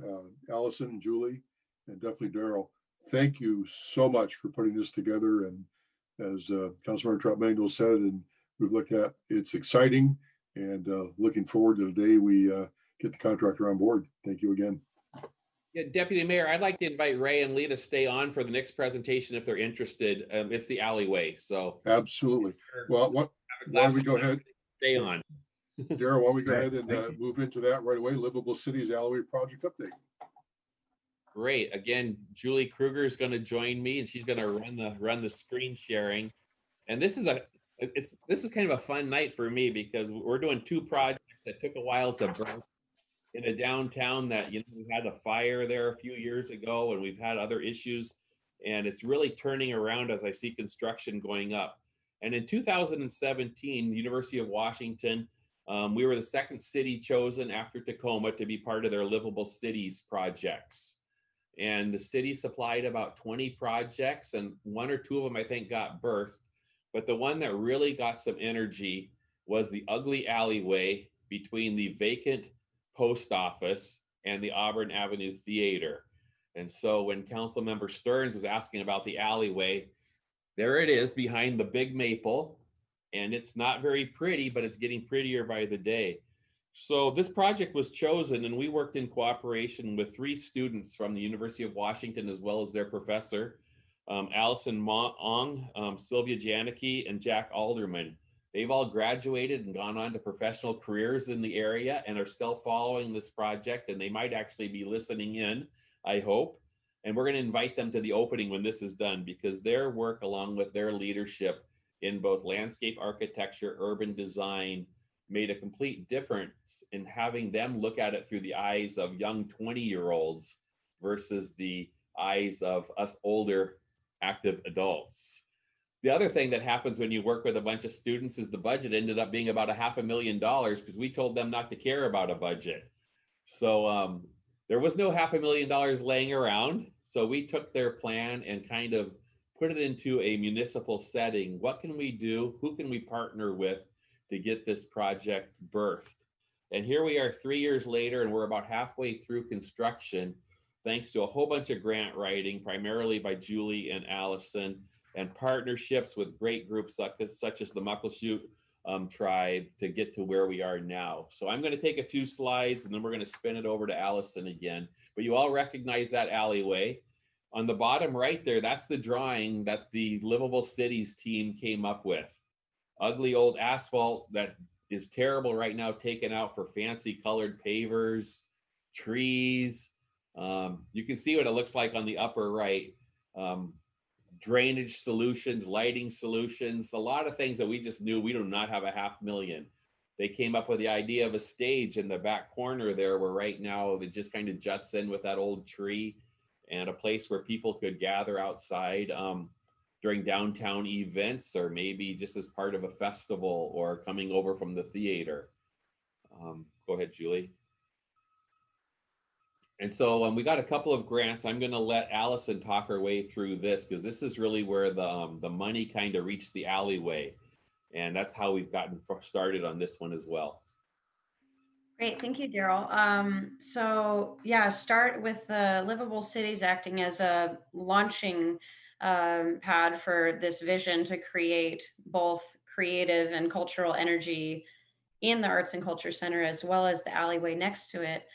Allison and Julie, and definitely Daryl, thank you so much for putting this together. And as Councilmember Trout-Mangle said, and we've looked at, it's exciting, and looking forward to the day we get the contractor on board. Thank you again. Yeah, Deputy Mayor, I'd like to invite Ray and Lee to stay on for the next presentation if they're interested. It's the alleyway, so. Absolutely. Well, why don't we go ahead? Stay on. Daryl, why don't we go ahead and move into that right away? Livable Cities Alleyway Project Update. Great. Again, Julie Kruger is going to join me, and she's going to run the screen sharing. And this is kind of a fun night for me because we're doing two projects that took a while to burn in a downtown that, we had a fire there a few years ago, and we've had other issues, and it's really turning around as I see construction going up. And in 2017, the University of Washington, we were the second city chosen after Tacoma to be part of their Livable Cities projects. And the city supplied about 20 projects, and one or two of them, I think, got birthed. But the one that really got some energy was the ugly alleyway between the vacant post office and the Auburn Avenue Theater. And so when Councilmember Stearns was asking about the alleyway, there it is behind the big maple. And it's not very pretty, but it's getting prettier by the day. So this project was chosen, and we worked in cooperation with 3 students from the University of Washington, as well as their professor, Allison Ong, Sylvia Janicki, and Jack Alderman. They've all graduated and gone on to professional careers in the area and are still following this project, and they might actually be listening in, I hope. And we're going to invite them to the opening when this is done, because their work, along with their leadership in both landscape architecture, urban design, made a complete difference in having them look at it through the eyes of young 20-year-olds versus the eyes of us older active adults. The other thing that happens when you work with a bunch of students is the budget ended up being about $500,000 because we told them not to care about a budget. So there was no $500,000 laying around. So we took their plan and kind of put it into a municipal setting. What can we do? Who can we partner with to get this project birthed? And here we are 3 years later, and we're about halfway through construction, thanks to a whole bunch of grant writing, primarily by Julie and Allison, and partnerships with great groups such as the Muckleshoot tribe to get to where we are now. So I'm going to take a few slides, and then we're going to spin it over to Allison again. But you all recognize that alleyway. On the bottom right there, that's the drawing that the Livable Cities team came up with. Ugly old asphalt that is terrible right now, taken out for fancy colored pavers, trees. You can see what it looks like on the upper right. Drainage solutions, lighting solutions, a lot of things that we just knew we do not have $500,000. They came up with the idea of a stage in the back corner there, where right now it just kind of juts in with that old tree, and a place where people could gather outside during downtown events, or maybe just as part of a festival or coming over from the theater. Go ahead, Julie. And so we got a couple of grants. I'm going to let Allison talk her way through this, because this is really where the money kind of reached the alleyway. And that's how we've gotten started on this one as well. Great, thank you, Daryl. So yeah, start with the Livable Cities acting as a launching pad for this vision to create both creative and cultural energy in the Arts and Culture Center, as well as the alleyway next to it.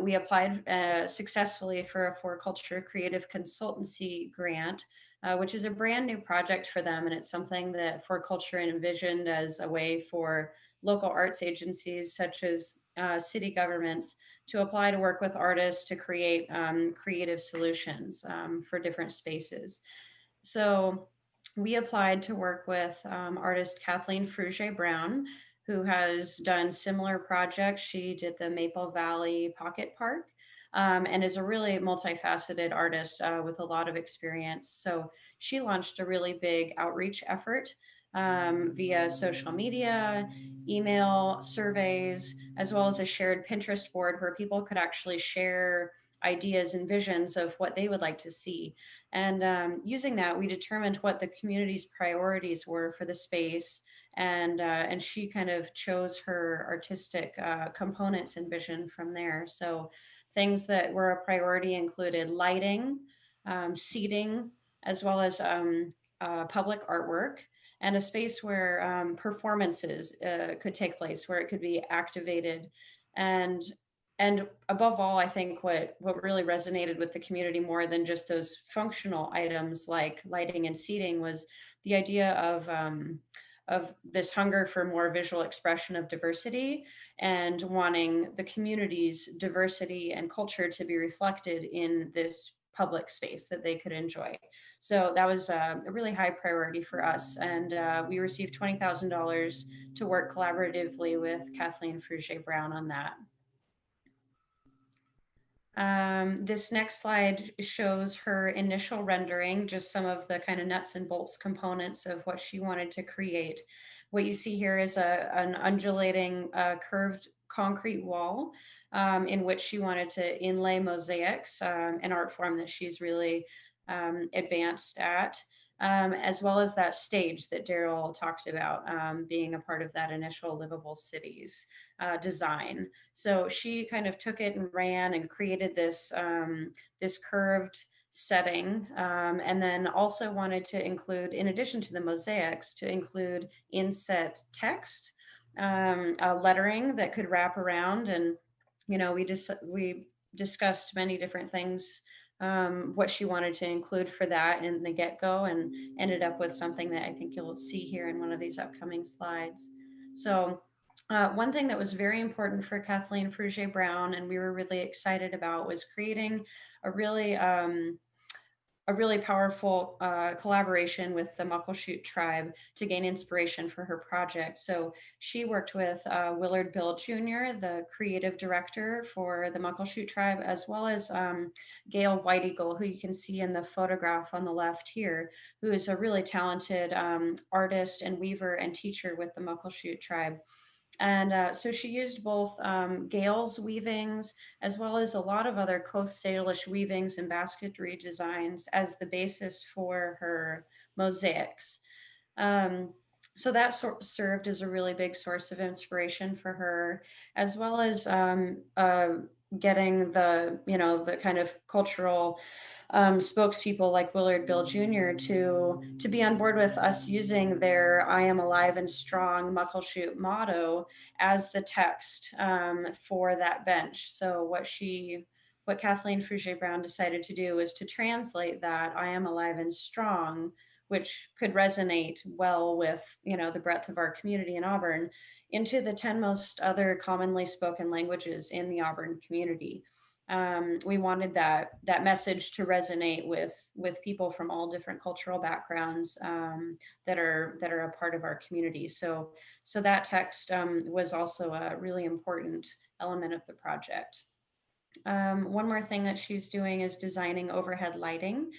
We applied successfully for a For Culture Creative Consultancy grant, which is a brand new project for them. And it's something that For Culture envisioned as a way for local arts agencies, such as city governments, to apply to work with artists to create creative solutions for different spaces. So we applied to work with artist Kathleen Fruget Brown, who has done similar projects. She did the Maple Valley Pocket Park, and is a really multifaceted artist with a lot of experience. So she launched a really big outreach effort via social media, email, surveys, as well as a shared Pinterest board where people could actually share ideas and visions of what they would like to see. And using that, we determined what the community's priorities were for the space. And she kind of chose her artistic components and vision from there. So things that were a priority included lighting, seating, as well as public artwork, and a space where performances could take place, where it could be activated. And above all, I think what really resonated with the community more than just those functional items like lighting and seating was the idea of this hunger for more visual expression of diversity and wanting the community's diversity and culture to be reflected in this public space that they could enjoy. So that was a really high priority for us. And we received $20,000 to work collaboratively with Kathleen Fruget Brown on that. This next slide shows her initial rendering, just some of the kind of nuts and bolts components of what she wanted to create. What you see here is an undulating curved concrete wall in which she wanted to inlay mosaics, an art form that she's really advanced at, as well as that stage that Daryl talked about being a part of that initial Livable Cities design. So she kind of took it and ran and created this, this curved setting, and then also wanted to include, in addition to the mosaics, to include inset text, lettering that could wrap around. And, you know, we discussed many different things, what she wanted to include for that in the get-go, and ended up with something that I think you'll see here in one of these upcoming slides. So one thing that was very important for Kathleen Fruget Brown, and we were really excited about, was creating a really powerful collaboration with the Muckleshoot tribe to gain inspiration for her project. So she worked with Willard Bill Jr., the creative director for the Muckleshoot tribe, as well as Gail White Eagle, who you can see in the photograph on the left here, who is a really talented artist and weaver and teacher with the Muckleshoot tribe. And so she used both Gail's weavings, as well as a lot of other Coast Salish weavings and basketry designs as the basis for her mosaics. So that served as a really big source of inspiration for her, as well as getting the, you know, the kind of cultural spokespeople like Willard Bill Jr. to be on board with us using their "I am alive and strong" Muckleshoot motto as the text for that bench. So what Kathleen Fruget Brown decided to do was to translate that "I am alive and strong," which could resonate well with, you know, the breadth of our community in Auburn, into the 10 most other commonly spoken languages in the Auburn community. We wanted that message to resonate with people from all different cultural backgrounds that are a part of our community. So that text was also a really important element of the project. One more thing that she's doing is designing overhead lighting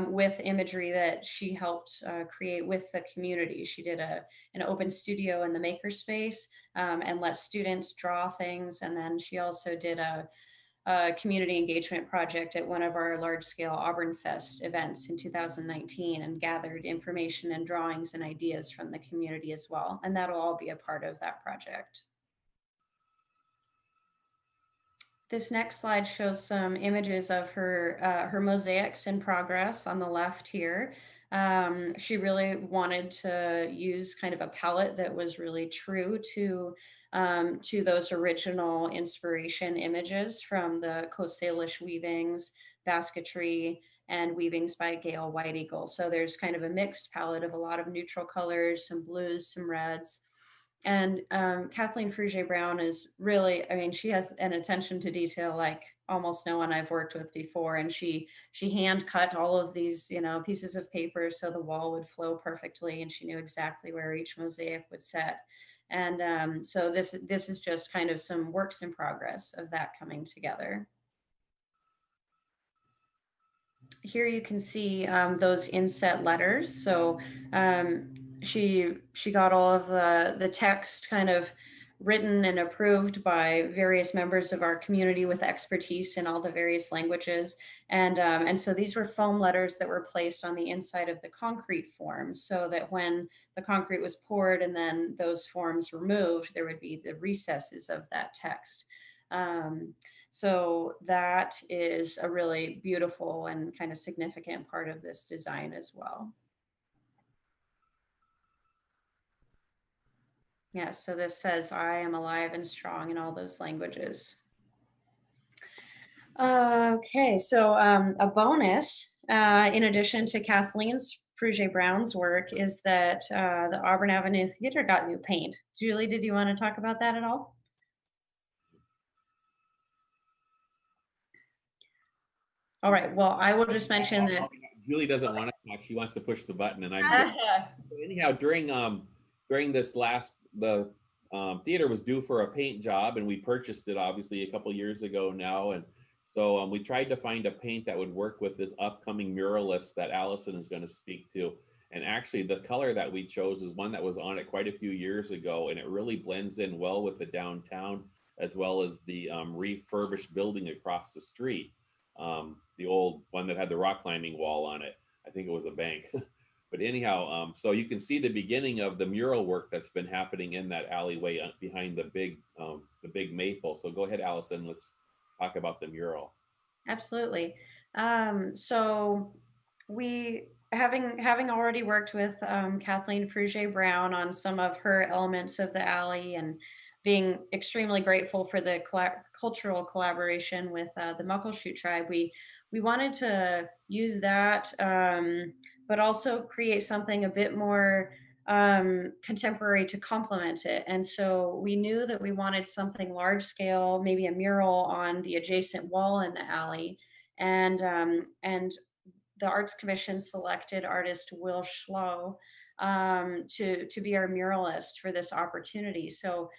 with imagery that she helped create with the community. She did an open studio in the makerspace and let students draw things. And then she also did a community engagement project at one of our large-scale Auburn Fest events in 2019 and gathered information and drawings and ideas from the community as well. And that'll all be a part of that project. This next slide shows some images of her mosaics in progress on the left here. She really wanted to use kind of a palette that was really true to those original inspiration images from the Coast Salish weavings, basketry, and weavings by Gail White Eagle. So there's kind of a mixed palette of a lot of neutral colors, some blues, some reds. And Kathleen Frugier Brown is really, I mean, she has an attention to detail like almost no one I've worked with before. And she hand cut all of these, you know, pieces of paper so the wall would flow perfectly, and she knew exactly where each mosaic would set. And so this is just kind of some works in progress of that coming together. Here you can see those inset letters. So she got all of the text kind of written and approved by various members of our community with expertise in all the various languages. And so these were foam letters that were placed on the inside of the concrete forms, so that when the concrete was poured and then those forms removed, there would be the recesses of that text. So that is a really beautiful and kind of significant part of this design as well. Yeah, so this says, "I am alive and strong" in all those languages. Okay, so a bonus, in addition to Kathleen's Frugier Brown's work, is that the Auburn Avenue Theater got new paint. Julie, did you want to talk about that at all? All right, well, I will just mention that Julie doesn't want to talk. She wants to push the button, and I'm anyhow during this last the theater was due for a paint job, and we purchased it obviously a couple years ago now, and so we tried to find a paint that would work with this upcoming muralist that Allison is going to speak to. And actually, the color that we chose is one that was on it quite a few years ago, and it really blends in well with the downtown as well as the refurbished building across the street. The old one that had the rock climbing wall on it. I think it was a bank. But anyhow, so you can see the beginning of the mural work that's been happening in that alleyway behind the big maple. So go ahead, Allison. Let's talk about the mural. Absolutely. So we, having already worked with Kathleen Frugier Brown on some of her elements of the alley, and being extremely grateful for the cultural collaboration with the Muckleshoot tribe, we wanted to use that, but also create something a bit more contemporary to complement it. And so we knew that we wanted something large scale, maybe a mural on the adjacent wall in the alley. And the Arts Commission selected artist Will Schlow to be our muralist for this opportunity. So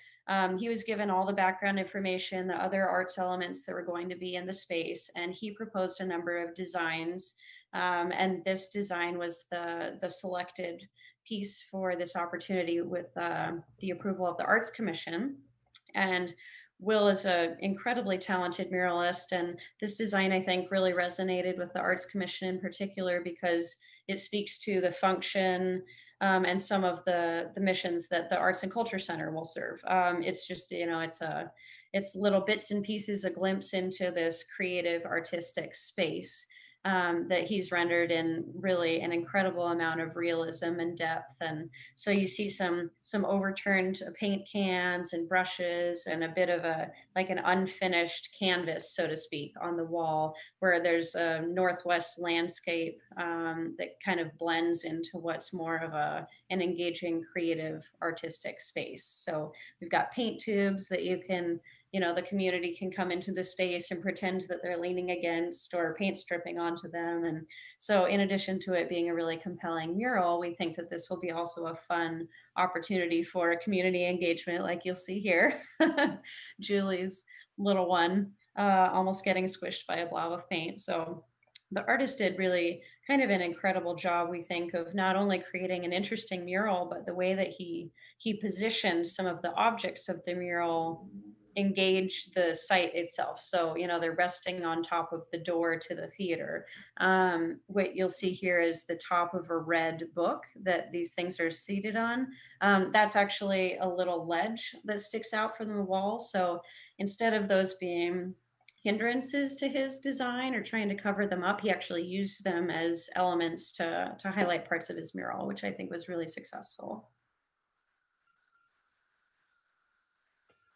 he was given all the background information, the other arts elements that were going to be in the space, and he proposed a number of designs. And this design was the selected piece for this opportunity with the approval of the Arts Commission. And Will is an incredibly talented muralist, and this design, I think, really resonated with the Arts Commission in particular because it speaks to the function and some of the missions that the Arts and Culture Center will serve. It's just, you know, it's little bits and pieces, a glimpse into this creative, artistic space that he's rendered in really an incredible amount of realism and depth. And so you see some overturned paint cans and brushes and a bit of like an unfinished canvas, so to speak, on the wall, where there's a northwest landscape that kind of blends into what's more of an engaging, creative, artistic space. So we've got paint tubes that you can, you know, the community can come into the space and pretend that they're leaning against or paint stripping onto them. And so in addition to it being a really compelling mural, we think that this will be also a fun opportunity for community engagement, like you'll see here. Julie's little one almost getting squished by a blob of paint. So the artist did really kind of an incredible job, we think, of not only creating an interesting mural, but the way that he positioned some of the objects of the mural engage the site itself. So, you know, they're resting on top of the door to the theater. What you'll see here is the top of a red book that these things are seated on. That's actually a little ledge that sticks out from the wall. So instead of those being hindrances to his design or trying to cover them up. He actually used them as elements to highlight parts of his mural, which I think was really successful.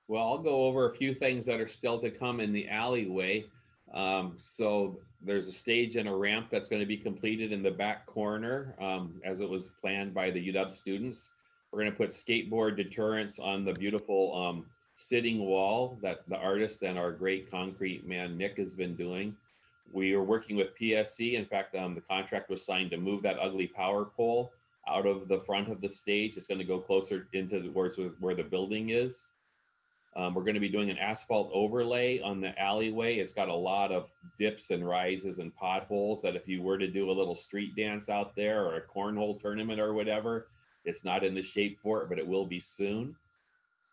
Well, I'll go over a few things that are still to come in the alleyway. So there's a stage and a ramp that's going to be completed in the back corner as it was planned by the UW students. We're going to put skateboard deterrents on the beautiful sitting wall that the artist and our great concrete man, Nick, has been doing. We are working with PSC. In fact, the contract was signed to move that ugly power pole out of the front of the stage. It's going to go closer into where the building is. We're going to be doing an asphalt overlay on the alleyway. It's got a lot of dips and rises and potholes that if you were to do a little street dance out there or a cornhole tournament or whatever, it's not in the shape for it, but it will be soon.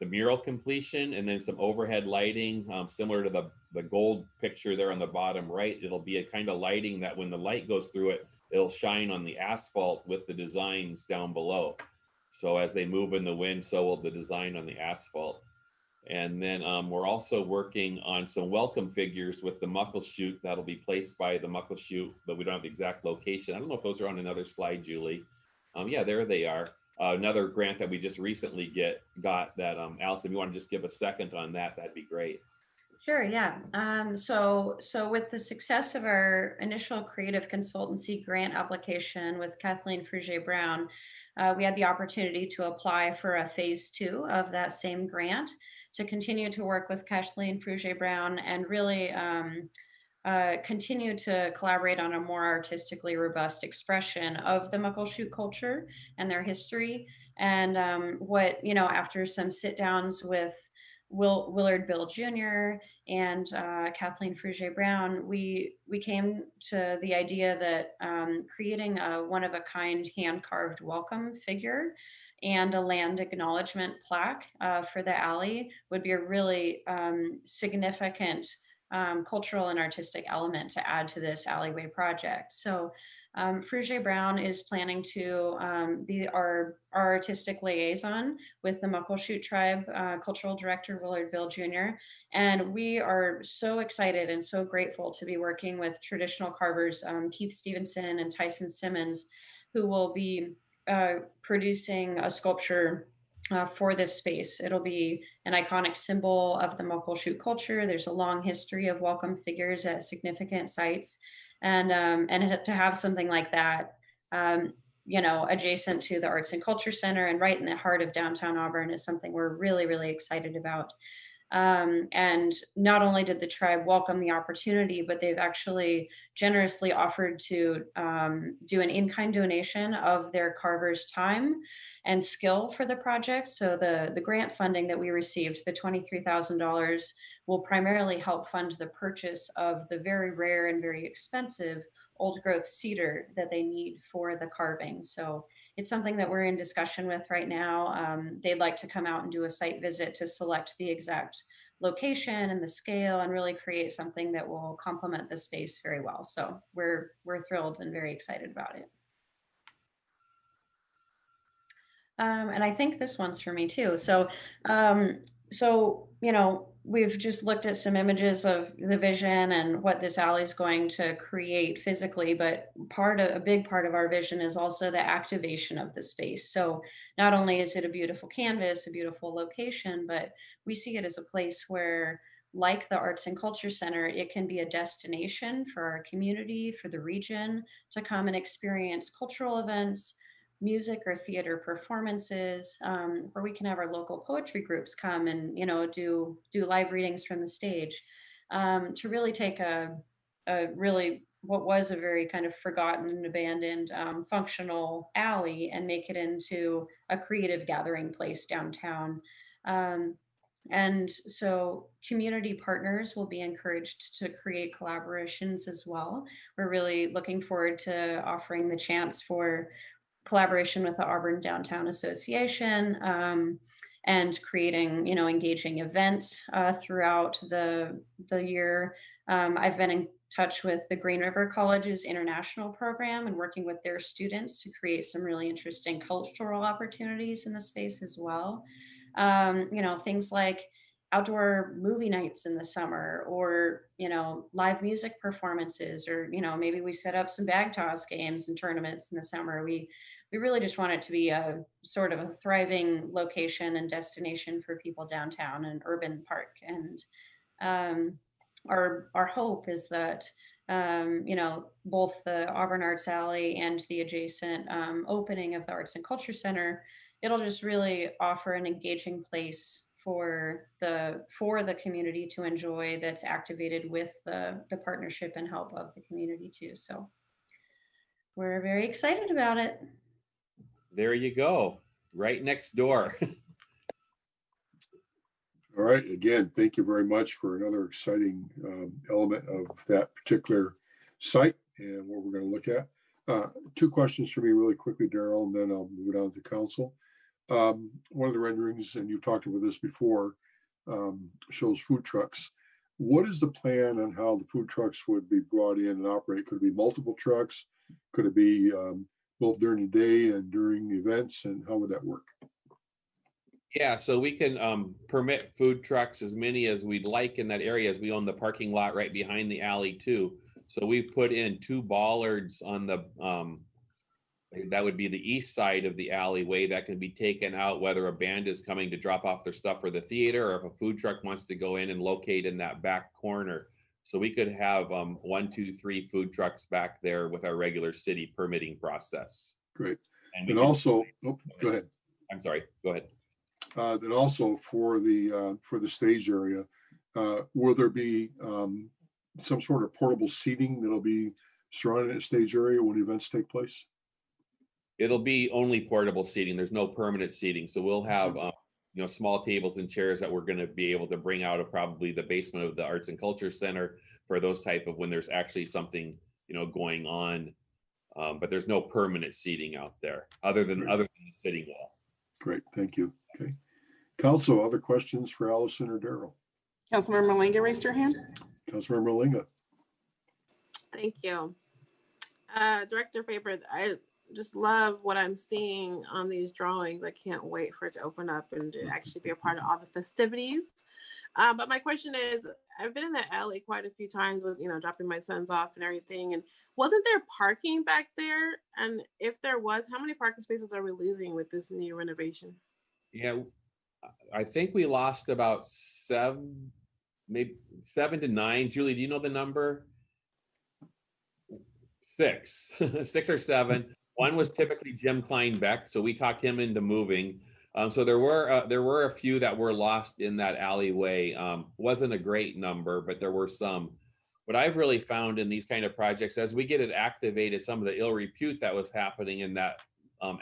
The mural completion and then some overhead lighting, similar to the gold picture there on the bottom right. It'll be a kind of lighting that when the light goes through it, it'll shine on the asphalt with the designs down below. So as they move in the wind, so will the design on the asphalt. And then we're also working on some welcome figures with the Muckleshoot that'll be placed by the Muckleshoot, but we don't have the exact location. I don't know if those are on another slide, Julie. Yeah, there they are. Another grant that we just recently got that, Allison, if you want to just give a second on that, that'd be great. Sure, yeah. So with the success of our initial creative consultancy grant application with Kathleen Frugier Brown, we had the opportunity to apply for a phase 2 of that same grant to continue to work with Kathleen Frugier Brown and really continue to collaborate on a more artistically robust expression of the Muckleshoot culture and their history. And after some sit downs with Willard Bill Jr. and Kathleen Frugier Brown, we came to the idea that creating a one-of-a-kind hand-carved welcome figure and a land acknowledgement plaque for the alley would be a really significant cultural and artistic element to add to this alleyway project. So Frugier Brown is planning to be our artistic liaison with the Muckleshoot Tribe Cultural Director Willard Bill Jr. And we are so excited and so grateful to be working with traditional carvers Keith Stevenson and Tyson Simmons, who will be producing a sculpture for this space. It'll be an iconic symbol of the Muckleshoot culture. There's a long history of welcome figures at significant sites, and to have something like that, adjacent to the Arts and Culture Center and right in the heart of downtown Auburn is something we're really, really excited about. And not only did the tribe welcome the opportunity, but they've actually generously offered to do an in-kind donation of their carver's time and skill for the project. So the grant funding that we received, the $23,000, will primarily help fund the purchase of the very rare and very expensive old growth cedar that they need for the carving. So it's something that we're in discussion with right now. They'd like to come out and do a site visit to select the exact location and the scale and really create something that will complement the space very well. So we're thrilled and very excited about it. And I think this one's for me too. So, we've just looked at some images of the vision and what this alley is going to create physically, but a big part of our vision is also the activation of the space. So not only is it a beautiful canvas, a beautiful location, but we see it as a place where, like the Arts and Culture Center, it can be a destination for our community, for the region to come and experience cultural events, music or theater performances, where we can have our local poetry groups come and do live readings from the stage, to really take a really what was a very kind of forgotten and abandoned functional alley and make it into a creative gathering place downtown. And so community partners will be encouraged to create collaborations as well. We're really looking forward to offering the chance for collaboration with the Auburn Downtown Association, and creating, engaging events throughout the year. I've been in touch with the Green River College's international program and working with their students to create some really interesting cultural opportunities in the space as well. Things like outdoor movie nights in the summer, or, you know, live music performances, or, you know, maybe we set up some bag toss games and tournaments in the summer. We really just want it to be a sort of a thriving location and destination for people downtown and urban park. And our hope is that you know, both the Auburn Arts Alley and the adjacent opening of the Arts and Culture Center, it'll just really offer an engaging place for the community to enjoy, that's activated with the partnership and help of the community too. So we're very excited about it. There you go, right next door. All right, again, thank you very much for another exciting element of that particular site and what we're going to look at. Two questions for me really quickly, Daryl, and then I'll move it on to council. One of the renderings, and you've talked about this before, shows food trucks. What is the plan on how the food trucks would be brought in and operate? Could it be multiple trucks? Could it be both during the day and during events? And how would that work? Yeah, so we can permit food trucks as many as we'd like in that area, as we own the parking lot right behind the alley too. So we've put in 2 bollards on the that would be the east side of the alleyway that can be taken out, whether a band is coming to drop off their stuff for the theater, or if a food truck wants to go in and locate in that back corner. So we could have 1, 2, 3 food trucks back there with our regular city permitting process. Great. And also, oh, go ahead. I'm sorry, go ahead. Then also for the stage area, will there be some sort of portable seating that'll be surrounding the stage area when events take place? It'll be only portable seating. There's no permanent seating. So we'll have you know, small tables and chairs that we're going to be able to bring out of probably the basement of the Arts and Culture Center for those type of when there's actually something, you know, going on. But there's no permanent seating out there other than the sitting wall. Great, thank you. Okay, council, other questions for Allison or Daryl? Councilmember Malinga raised her hand. Councilmember Malinga. Thank you. Director Faber, I just love what I'm seeing on these drawings. I can't wait for it to open up and to actually be a part of all the festivities. But my question is, I've been in the alley quite a few times with, you know, dropping my sons off and everything. And wasn't there parking back there? And if there was, how many parking spaces are we losing with this new renovation? Yeah, I think we lost about 7, maybe 7 to 9. Julie, do you know the number? 6, 6 or 7. One was typically Jim Kleinbeck, so we talked him into moving. So there were a few that were lost in that alleyway. Wasn't a great number, but there were some. What I've really found in these kind of projects, as we get it activated, some of the ill repute that was happening in that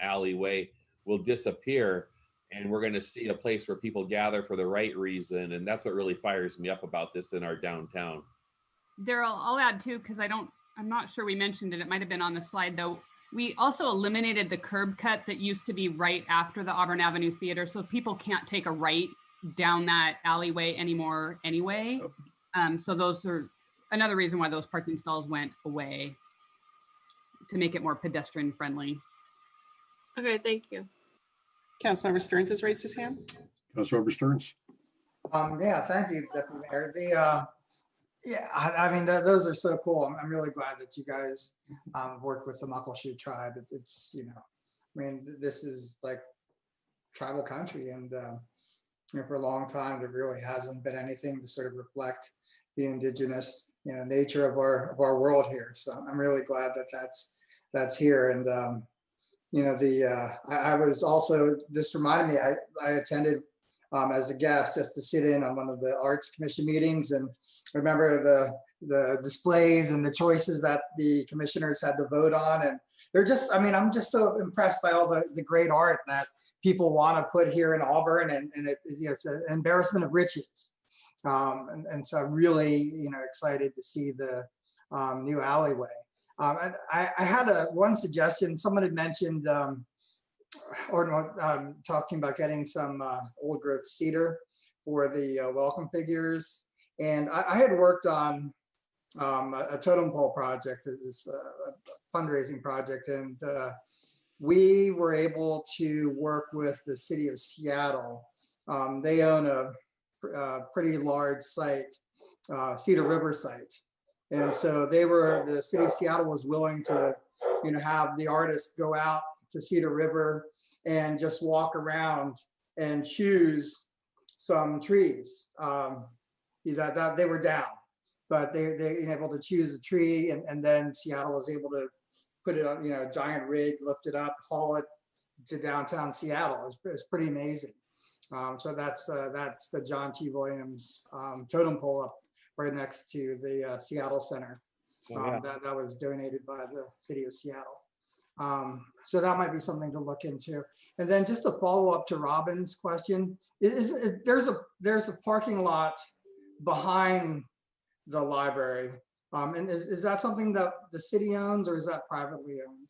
alleyway will disappear, and we're going to see a place where people gather for the right reason. And that's what really fires me up about this in our downtown. Daryl, I'll add too, because I'm not sure we mentioned it. It might have been on the slide though. We also eliminated the curb cut that used to be right after the Auburn Avenue Theater. So people can't take a right down that alleyway anymore anyway. So those are another reason why those parking stalls went away, to make it more pedestrian friendly. Okay, thank you. Councilmember Stearns has raised his hand. Councilmember Stearns. Yeah, thank you, Deputy Mayor. Yeah, I mean, those are so cool. I'm really glad that you guys worked with the Muckleshoot tribe. It's, you know, I mean, this is like tribal country, and you know, for a long time, there really hasn't been anything to sort of reflect the indigenous, you know, nature of our world here. So I'm really glad that that's here. And you know, I was also, this reminded me, I attended as a guest just to sit in on one of the Arts Commission meetings and remember the displays and the choices that the commissioners had to vote on. And they're just, I mean, I'm just so impressed by all the great art that people want to put here in Auburn, and you know, it's an embarrassment of riches. And so I'm really, you know, excited to see the new alleyway. I had one suggestion. Someone had mentioned, talking about getting some old growth cedar for the welcome figures. And I had worked on a totem pole project, this fundraising project, and we were able to work with the city of Seattle. They own a pretty large site, Cedar River site. And so the city of Seattle was willing to, have the artists go out to Cedar River and just walk around and choose some trees. That they were down, but they able to choose a tree, and then Seattle was able to put it on, a giant rig, lift it up, haul it to downtown Seattle. It's pretty amazing. So that's the John T. Williams totem pole up right next to the Seattle Center. That was donated by the city of Seattle. So that might be something to look into. And then just to follow up to Robin's question, there's a parking lot behind the library. And is that something that the city owns, or is that privately owned?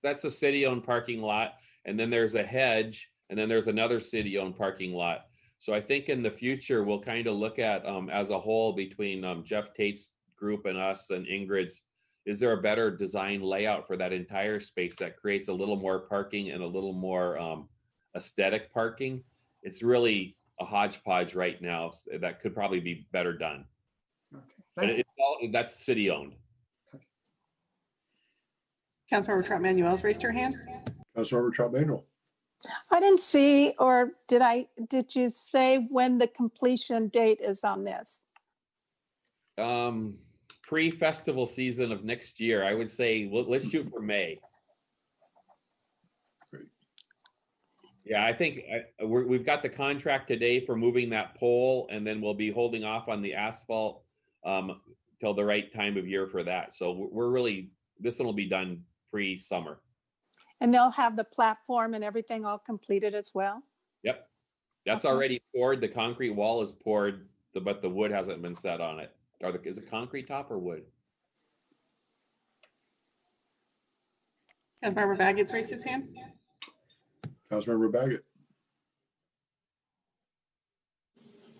That's a city-owned parking lot, and then there's a hedge, and then there's another city-owned parking lot. So I think in the future we'll kind of look at as a whole between Jeff Tate's group and us and Ingrid's, is there a better design layout for that entire space that creates a little more parking and a little more aesthetic parking? It's really a hodgepodge right now that could probably be better done. Okay. But that's city owned. Councilmember Trump Manuel's raised her hand. Councilmember Trump Manuel. I didn't see, or did you say when the completion date is on this? Pre-festival season of next year, I would say let's shoot for May. Great. Yeah, I think we've got the contract today for moving that pole, and then we'll be holding off on the asphalt till the right time of year for that. So this one will be done pre-summer. And they'll have the platform and everything all completed as well? Yep. That's already poured. The concrete wall is poured, but the wood hasn't been set on it. Is it concrete top or wood? Councilmember Baggett's raised his hand. Councilmember Baggett.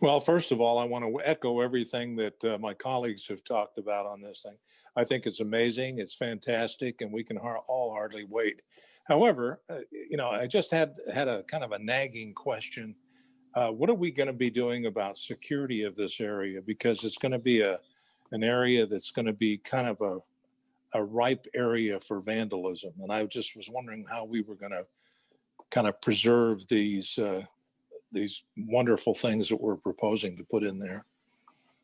Well, first of all, I want to echo everything that my colleagues have talked about on this thing. I think it's amazing, it's fantastic, and we can all hardly wait. However, I just had a kind of a nagging question. What are we going to be doing about security of this area? Because it's going to be an area that's going to be kind of a ripe area for vandalism. And I just was wondering how we were going to kind of preserve these wonderful things that we're proposing to put in there.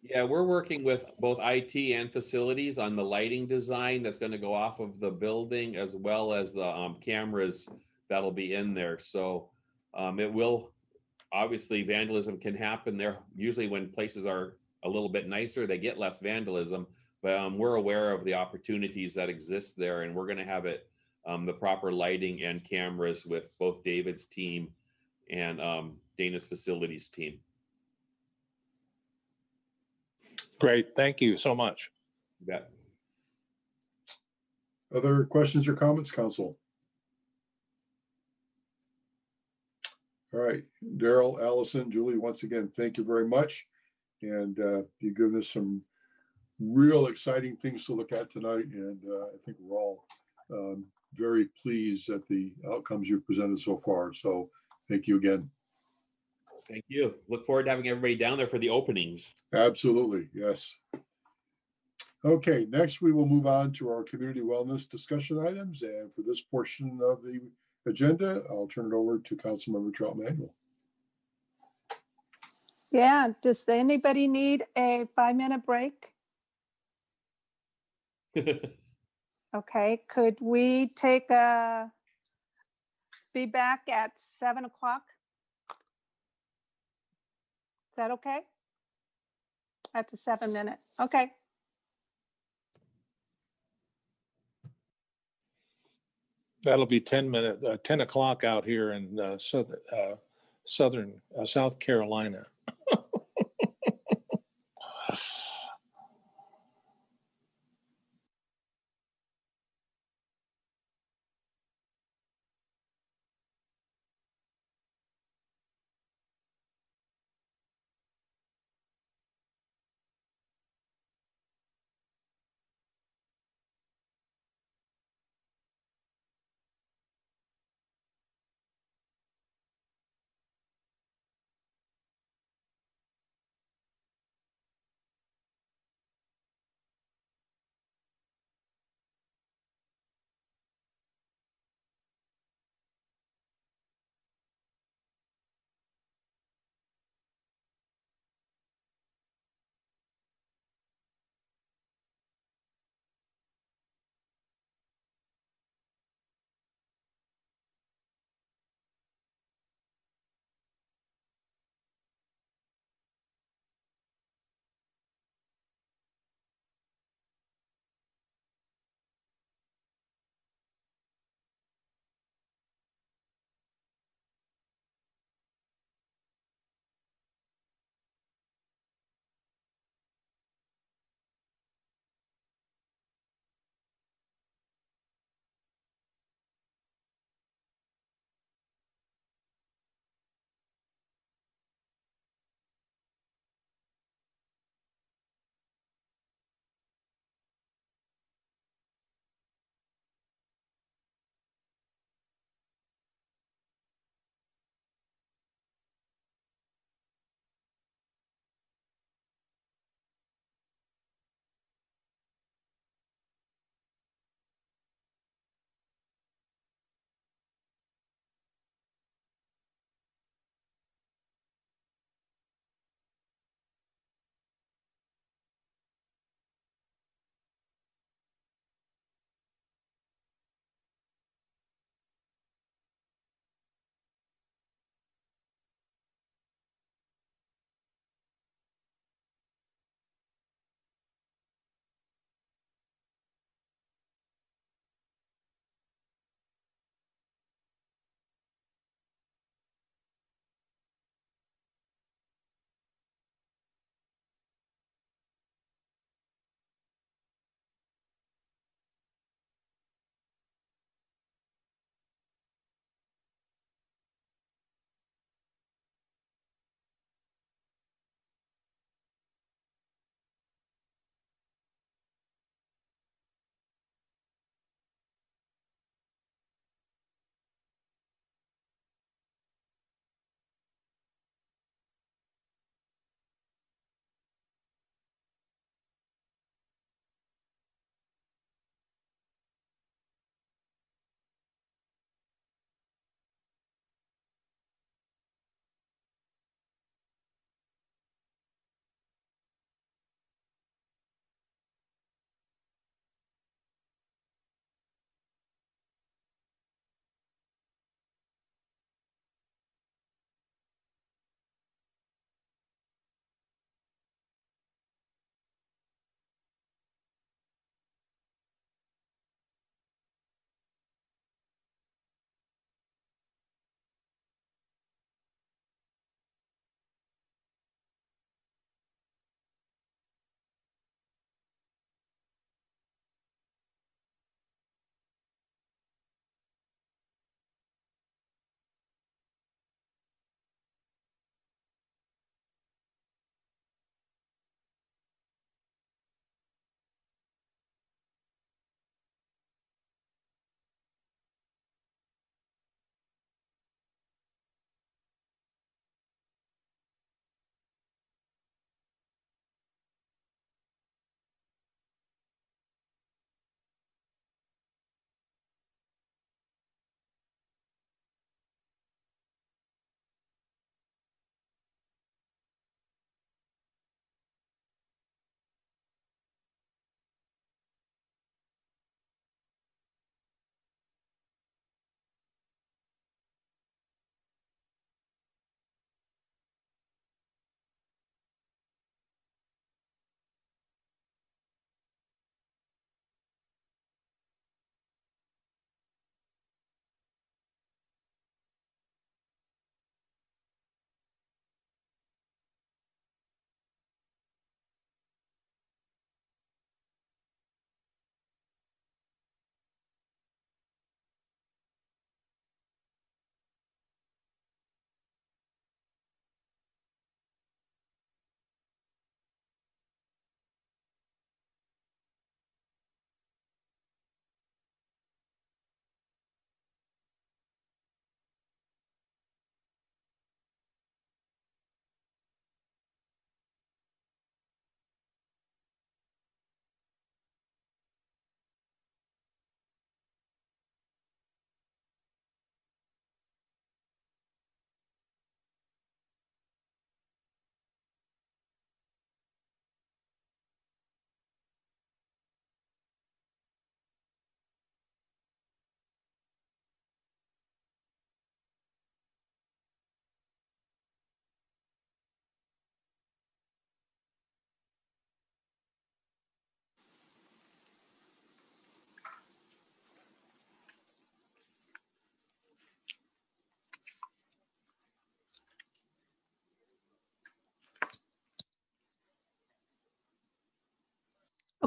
Yeah, we're working with both IT and facilities on the lighting design that's going to go off of the building, as well as the cameras that'll be in there. So it will, obviously vandalism can happen there. Usually when places are a little bit nicer, they get less vandalism, but we're aware of the opportunities that exist there, and we're going to have it the proper lighting and cameras with both David's team and Dana's facilities team. Great, thank you so much. You bet. Other questions or comments, council? All right, Daryl, Allison, Julie, once again, thank you very much. And you've given us some real exciting things to look at tonight. And I think we're all very pleased at the outcomes you've presented so far. So thank you again. Thank you. Look forward to having everybody down there for the openings. Absolutely, yes. Okay, next we will move on to our community wellness discussion items. And for this portion of the agenda, I'll turn it over to Councilmember Trout Manuel. Yeah, does anybody need a 5-minute break? Okay, could we be back at 7 o'clock? Is that okay? That's a 7-minute, okay. That'll be 10 o'clock out here in South Carolina.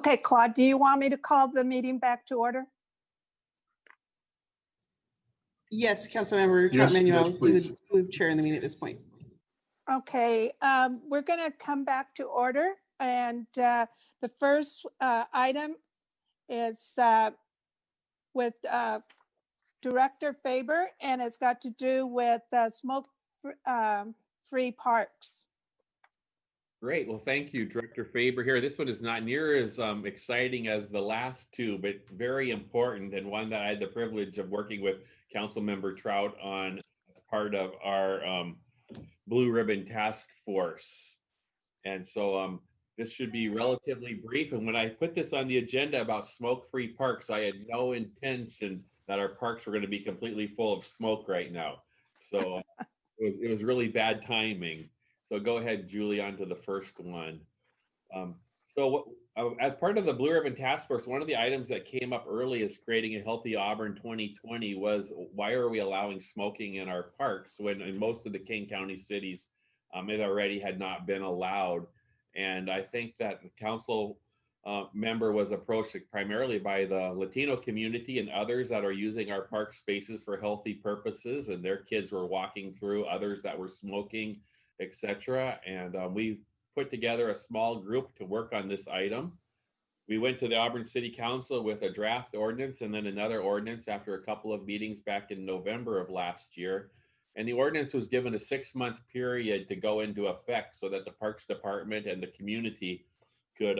Okay, Claude, do you want me to call the meeting back to order? Yes, Councilmember Yes, Trump Manuel, yes, please. you would chair in the meeting at this point. Okay, we're going to come back to order. And the first item is with Director Faber, and it's got to do with smoke-free parks. Great. Well, thank you, Director Faber here. This one is not near as exciting as the last two, but very important, and one that I had the privilege of working with Councilmember Trout on as part of our Blue Ribbon Task Force. And so this should be relatively brief. And when I put this on the agenda about smoke-free parks, I had no intention that our parks were going to be completely full of smoke right now. So it was really bad timing. So go ahead, Julie, on to the first one. As part of the Blue Ribbon Task Force, one of the items that came up early as creating a healthy Auburn 2020 was, why are we allowing smoking in our parks when in most of the King County cities, it already had not been allowed. And I think that the council member was approached primarily by the Latino community and others that are using our park spaces for healthy purposes, and their kids were walking through, others that were smoking, etc. And we put together a small group to work on this item. We went to the Auburn City Council with a draft ordinance and then another ordinance after a couple of meetings back in November of last year. And the ordinance was given a 6-month period to go into effect so that the Parks Department and the community could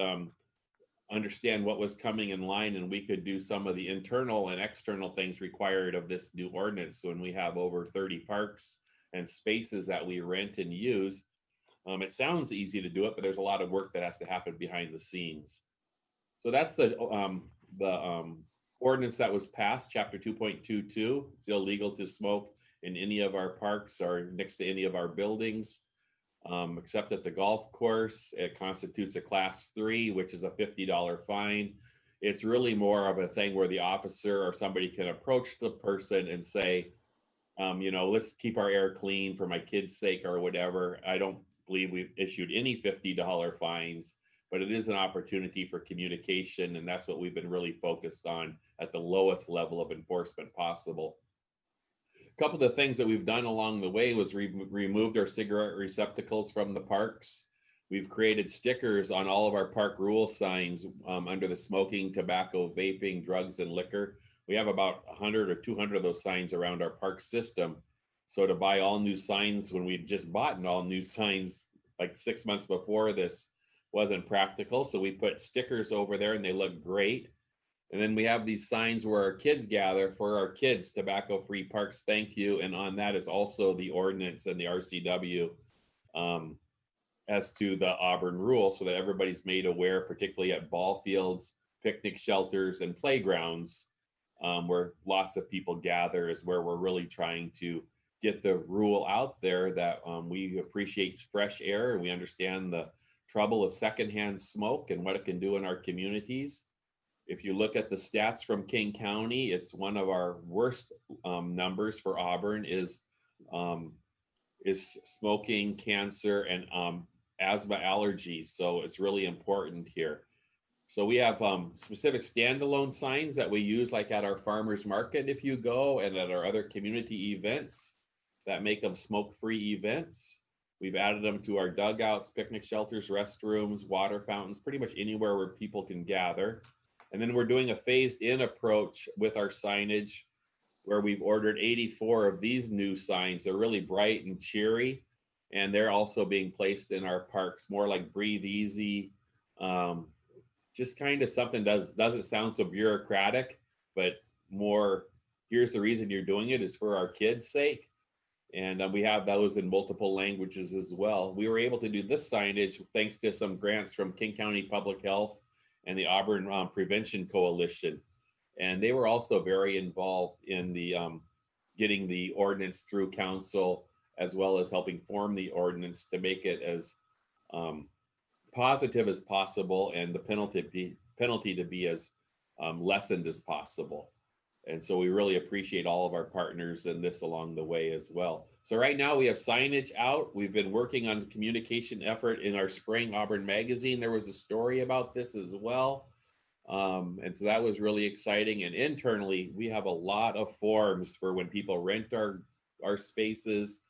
understand what was coming in line, and we could do some of the internal and external things required of this new ordinance. So when we have over 30 parks and spaces that we rent and use, it sounds easy to do it, but there's a lot of work that has to happen behind the scenes. So that's the ordinance that was passed, Chapter 2.22. It's illegal to smoke in any of our parks or next to any of our buildings, except at the golf course. It constitutes a Class 3, which is a $50 fine. It's really more of a thing where the officer or somebody can approach the person and say, let's keep our air clean for my kids' sake or whatever. I don't believe we've issued any $50 fines, but it is an opportunity for communication, and that's what we've been really focused on at the lowest level of enforcement possible. A couple of the things that we've done along the way was removed our cigarette receptacles from the parks. We've created stickers on all of our park rule signs under the smoking, tobacco, vaping, drugs, and liquor. We have about 100 or 200 of those signs around our park system. So to buy all new signs when we just bought all new signs like 6 months before this wasn't practical. So we put stickers over there and they look great. And then we have these signs where our kids gather for our kids, tobacco-free parks, thank you. And on that is also the ordinance and the RCW as to the Auburn rule, so that everybody's made aware, particularly at ball fields, picnic shelters, and playgrounds, where lots of people gather, is where we're really trying to get the rule out there that we appreciate fresh air and we understand the trouble of secondhand smoke and what it can do in our communities. If you look at the stats from King County, it's one of our worst numbers for Auburn is smoking, cancer, and asthma allergies. So it's really important here. So we have specific standalone signs that we use, like at our farmers market if you go, and at our other community events that make them smoke-free events. We've added them to our dugouts, picnic shelters, restrooms, water fountains, pretty much anywhere where people can gather. And then we're doing a phased-in approach with our signage, where we've ordered 84 of these new signs. They're really bright and cheery, and they're also being placed in our parks, more like breathe easy, just kind of something doesn't sound so bureaucratic, but more, here's the reason you're doing it is for our kids' sake. And we have those in multiple languages as well. We were able to do this signage thanks to some grants from King County Public Health and the Auburn Prevention Coalition. And they were also very involved in the getting the ordinance through council, as well as helping form the ordinance to make it as positive as possible and the penalty to be as lessened as possible. And so we really appreciate all of our partners in this along the way as well. So right now we have signage out. We've been working on the communication effort in our spring Auburn magazine. There was a story about this as well. And so that was really exciting. And internally, we have a lot of forms for when people rent our spaces,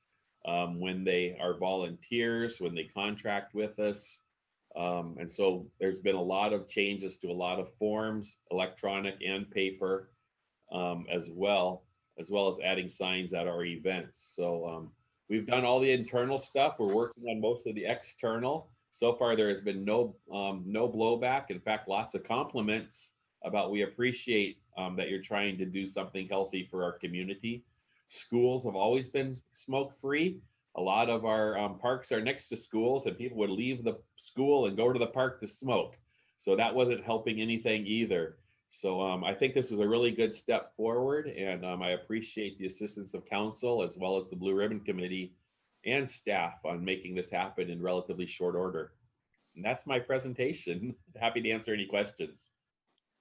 when they are volunteers, when they contract with us. And so there's been a lot of changes to a lot of forms, electronic and paper, as well as adding signs at our events. So we've done all the internal stuff. We're working on most of the external. So far, there has been no blowback. In fact, lots of compliments about we appreciate that you're trying to do something healthy for our community. Schools have always been smoke-free. A lot of our parks are next to schools, and people would leave the school and go to the park to smoke. So that wasn't helping anything either. So I think this is a really good step forward, and I appreciate the assistance of council as well as the Blue Ribbon Committee and staff on making this happen in relatively short order. And that's my presentation. Happy to answer any questions.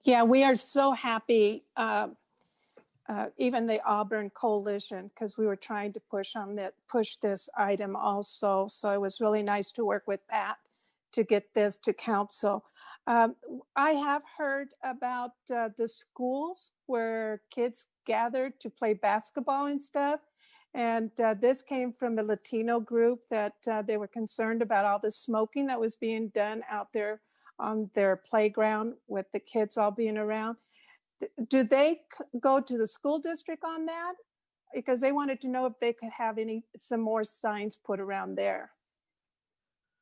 Yeah, we are so happy, even the Auburn Coalition, because we were trying to push this item also. So it was really nice to work with Pat to get this to council. I have heard about the schools where kids gathered to play basketball and stuff. And this came from the Latino group that they were concerned about all the smoking that was being done out there on their playground with the kids all being around. Do they go to the school district on that? Because they wanted to know if they could have some more signs put around there.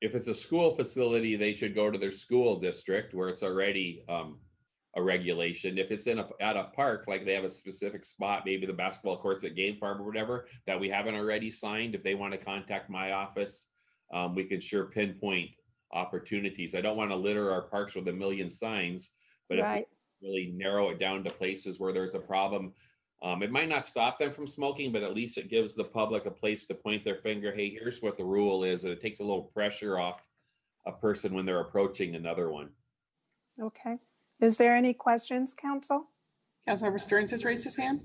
If it's a school facility, they should go to their school district where it's already a regulation. If it's at a park, like they have a specific spot, maybe the basketball courts at Game Farm or whatever, that we haven't already signed, if they want to contact my office, we can sure pinpoint opportunities. I don't want to litter our parks with a million signs, but right. If we really narrow it down to places where there's a problem, it might not stop them from smoking, but at least it gives the public a place to point their finger. Hey, here's what the rule is. And it takes a little pressure off a person when they're approaching another one. Okay. Is there any questions, council? Councilmember Stearns has raised his hand.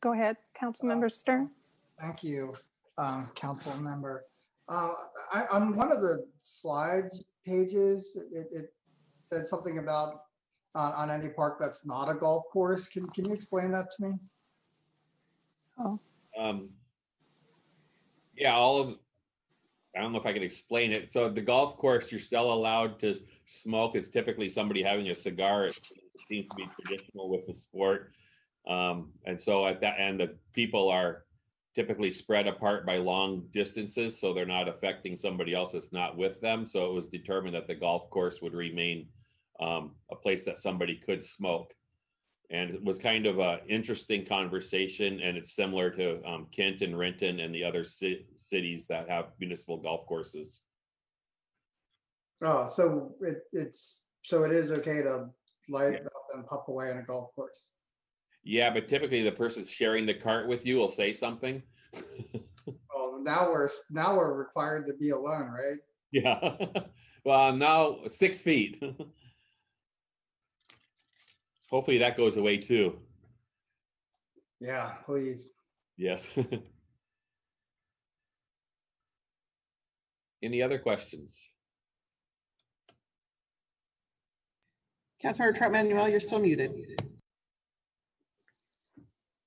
Go ahead, Councilmember Stern. Thank you, council member. On one of the slide pages, it said something about on any park that's not a golf course. Can you explain that to me? Oh. Yeah, I don't know if I can explain it. So the golf course, you're still allowed to smoke. It's typically somebody having a cigar. It seems to be traditional with the sport. And so at that end, the people are typically spread apart by long distances, so they're not affecting somebody else that's not with them. So it was determined that the golf course would remain a place that somebody could smoke. And it was kind of an interesting conversation, and it's similar to Kent and Renton and the other cities that have municipal golf courses. Oh, so it is okay to light up and puff away on a golf course. Yeah, but typically the person sharing the cart with you will say something. Oh, now we're required to be alone, right? Yeah. Well, now 6 feet. Hopefully that goes away too. Yeah, please. Yes. Any other questions? Councilmember Trump Manuel, you're still muted.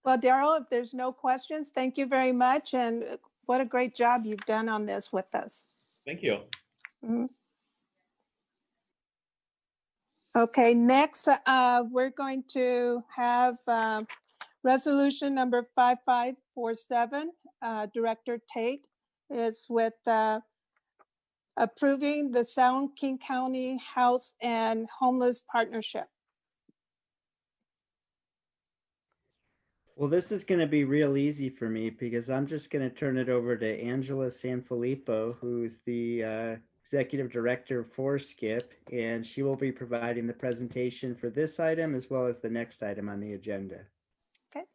Well, Daryl, if there's no questions, thank you very much. And what a great job you've done on this with us. Thank you. Mm-hmm. Okay, next, we're going to have resolution number 5547. Director Tate is with approving the Sound King County House and Homeless Partnership. Well, this is going to be real easy for me because I'm just going to turn it over to Angela Sanfilippo, who's the Executive Director for SKIP, and she will be providing the presentation for this item as well as the next item on the agenda. Okay.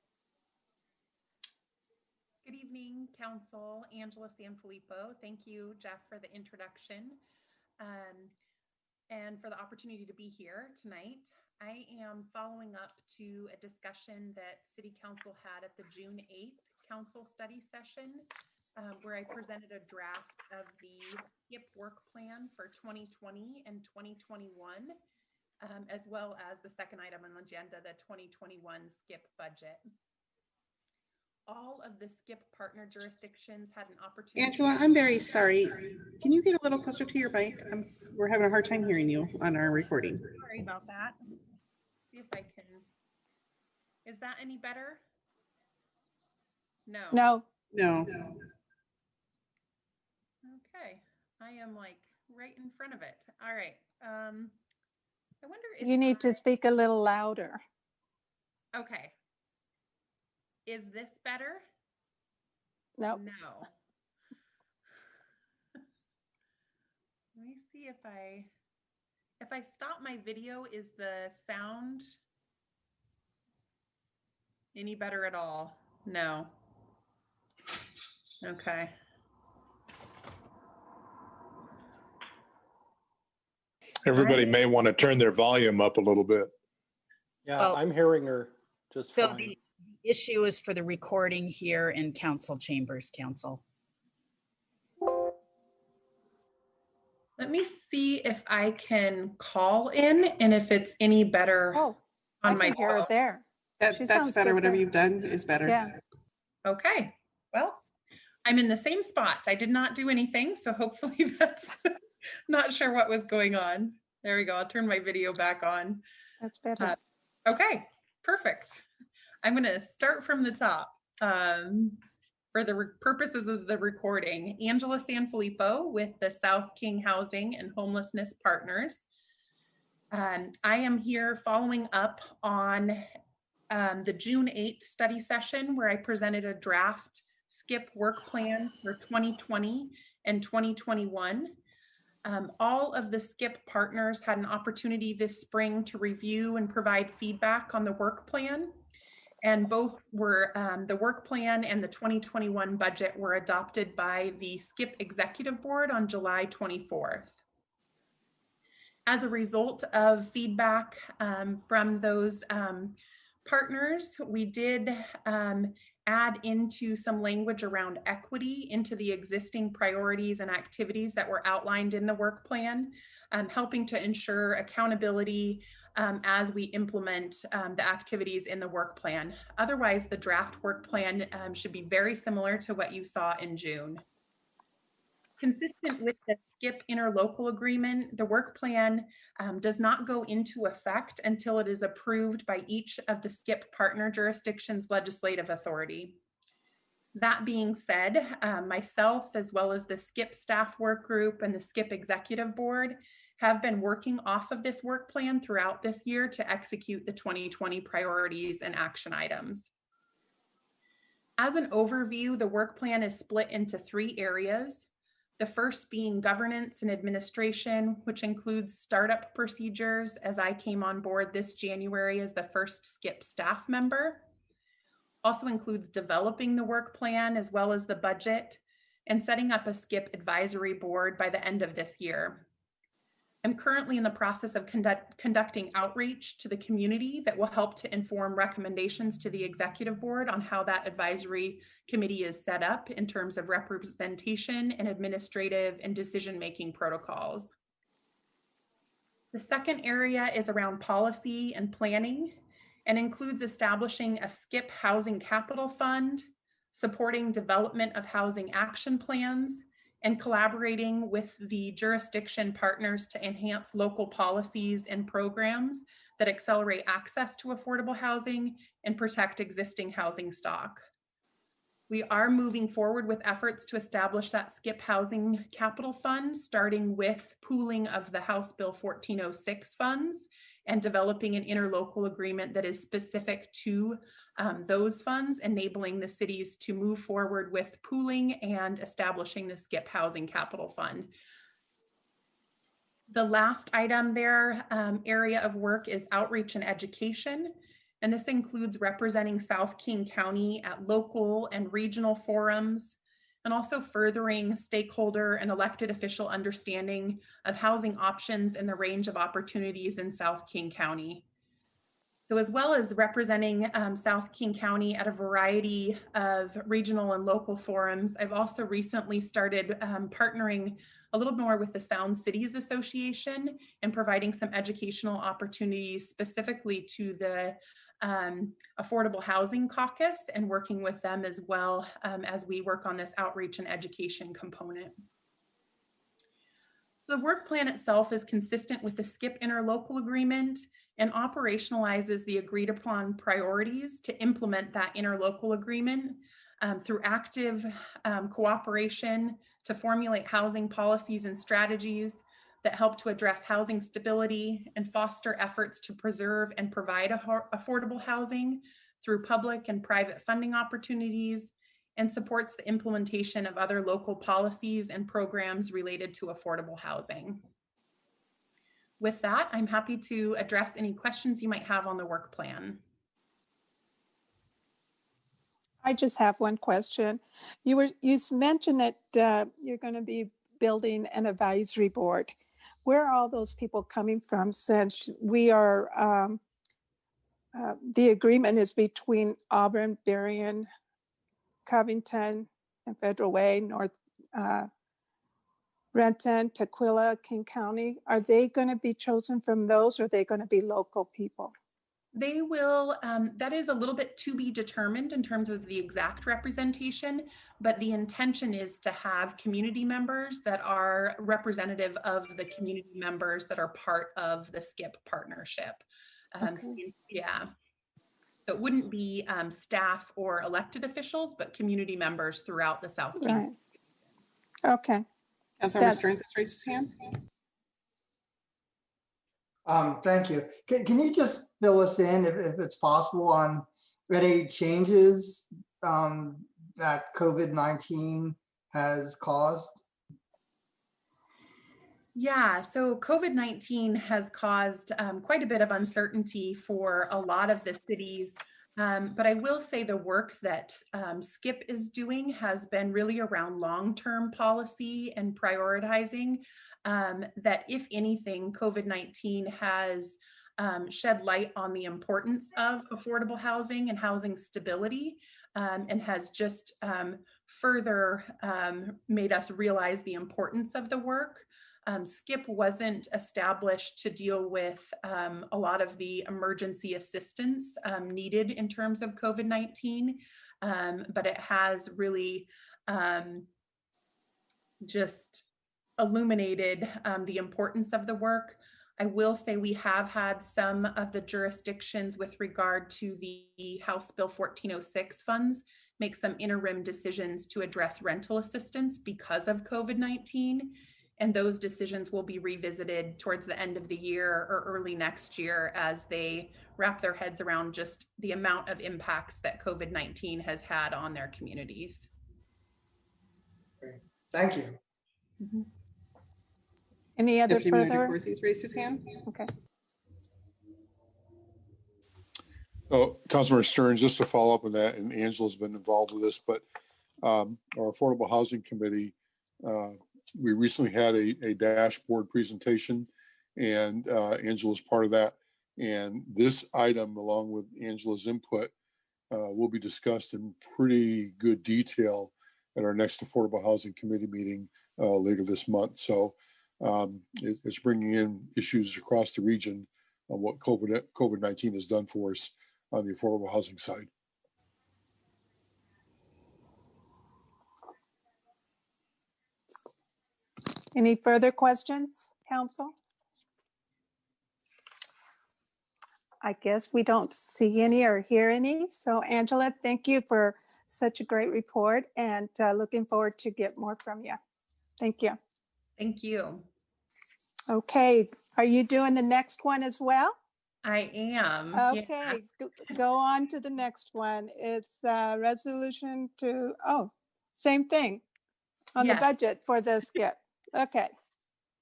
Good evening, Council. Angela Sanfilippo. Thank you, Jeff, for the introduction and for the opportunity to be here tonight. I am following up to a discussion that City Council had at the June 8th Council Study Session, where I presented a draft of the SKIP work plan for 2020 and 2021. as well as the second item on the agenda, the 2021 SKIP budget. All of the SKIP partner jurisdictions had an opportunity. Angela, I'm very sorry. Can you get a little closer to your mic? We're having a hard time hearing you on our recording. Sorry about that. See if I can. Is that any better? No. No. No. Okay. I am like right in front of it. All right. I wonder if You need to speak a little louder. Okay. Is this better? Nope. No. Let me see if I stop my video, is the sound any better at all? No. Okay. Everybody right. may want to turn their volume up a little bit. Yeah, Well, I'm hearing her just So fine. the issue is for the recording here in council chambers, council. Let me see if I can call in and if it's any better Oh, on I my can hear phone. it there. She That's sounds better. good Whatever there. you've done is better. Yeah. Okay. Well, I'm in the same spot. I did not do anything, so hopefully that's not sure what was going on. There we go. I'll turn my video back on. That's better. Okay, perfect. I'm going to start from the top. For the purposes of the recording, Angela Sanfilippo with the South King Housing and Homelessness Partners. I am here following up on the June 8th study session where I presented a draft SKIP work plan for 2020 and 2021. All of the SKIP partners had an opportunity this spring to review and provide feedback on the work plan. And both were, the work plan and the 2021 budget were adopted by the SKIP Executive Board on July 24th. As a result of feedback from those partners, we did add into some language around equity into the existing priorities and activities that were outlined in the work plan, helping to ensure accountability as we implement the activities in the work plan. Otherwise, the draft work plan should be very similar to what you saw in June. Consistent with the SKIP interlocal agreement, the work plan does not go into effect until it is approved by each of the SKIP partner jurisdictions' legislative authority. That being said, myself, as well as the SKIP staff work group and the SKIP executive board, have been working off of this work plan throughout this year to execute the 2020 priorities and action items. As an overview, the work plan is split into 3 areas. The first being governance and administration, which includes startup procedures, as I came on board this January as the first SKIP staff member. Also includes developing the work plan as well as the budget and setting up a SKIP advisory board by the end of this year. I'm currently in the process of conducting outreach to the community that will help to inform recommendations to the executive board on how that advisory committee is set up in terms of representation and administrative and decision-making protocols. The second area is around policy and planning and includes establishing a SKIP housing capital fund, supporting development of housing action plans, and collaborating with the jurisdiction partners to enhance local policies and programs that accelerate access to affordable housing and protect existing housing stock. We are moving forward with efforts to establish that SKIP housing capital fund, starting with pooling of the House Bill 1406 funds and developing an interlocal agreement that is specific to those funds, enabling the cities to move forward with pooling and establishing the SKIP housing capital fund. The last item there, area of work, is outreach and education. And this includes representing South King County at local and regional forums, and also furthering stakeholder and elected official understanding of housing options and the range of opportunities in South King County. So as well as representing South King County at a variety of regional and local forums, I've also recently started partnering a little more with the Sound Cities Association and providing some educational opportunities specifically to the Affordable Housing Caucus and working with them as well as we work on this outreach and education component. So the work plan itself is consistent with the SCIP interlocal agreement and operationalizes the agreed upon priorities to implement that interlocal agreement through active cooperation to formulate housing policies and strategies that help to address housing stability and foster efforts to preserve and provide affordable housing through public and private funding opportunities, and supports the implementation of other local policies and programs related to affordable housing. With that, I'm happy to address any questions you might have on the work plan. I just have one question. You mentioned that you're going to be building an advisory board. Where are all those people coming from, since we are, the agreement is between Auburn, Berrien, Covington, and Federal Way, North Renton, Tequila, King County? Are they going to be chosen from those, or are they going to be local people? They will, that is a little bit to be determined in terms of the exact representation, but the intention is to have community members that are representative of the community members that are part of the SCIP partnership. So, yeah. So it wouldn't be staff or elected officials, but community members throughout the South King. Right. Okay. Councilmember Stearns has raised his hand. Thank you. Can you just fill us in, if it's possible, on any changes that COVID-19 has caused? Yeah, so COVID-19 has caused quite a bit of uncertainty for a lot of the cities. But I will say the work that SCIP is doing has been really around long-term policy and prioritizing. That if anything, COVID-19 has shed light on the importance of affordable housing and housing stability, and has just further made us realize the importance of the work. SCIP wasn't established to deal with a lot of the emergency assistance needed in terms of COVID-19, but it has really just illuminated the importance of the work. I will say we have had some of the jurisdictions with regard to the House Bill 1406 funds make some interim decisions to address rental assistance because of COVID-19. And those decisions will be revisited towards the end of the year or early next year as they wrap their heads around just the amount of impacts that COVID-19 has had on their communities. Great. Thank you. Mm-hmm. Any other Deputy Mayor further? DeCourcy's raised his hand. Okay. Oh, Councilmember Stearns, just to follow up on that, and Angela's been involved with this, but our Affordable Housing Committee, we recently had a dashboard presentation, and Angela's part of that. And this item, along with Angela's input, will be discussed in pretty good detail at our next Affordable Housing Committee meeting later this month. So it's bringing in issues across the region on what COVID-19 has done for us on the affordable housing side. Any further questions, council? I guess we don't see any or hear any. So Angela, thank you for such a great report, and looking forward to get more from you. Thank you. Thank you. Okay, are you doing the next one as well? I am. Okay, go on to the next one. It's resolution to, same thing on the budget for the SCIP. Okay.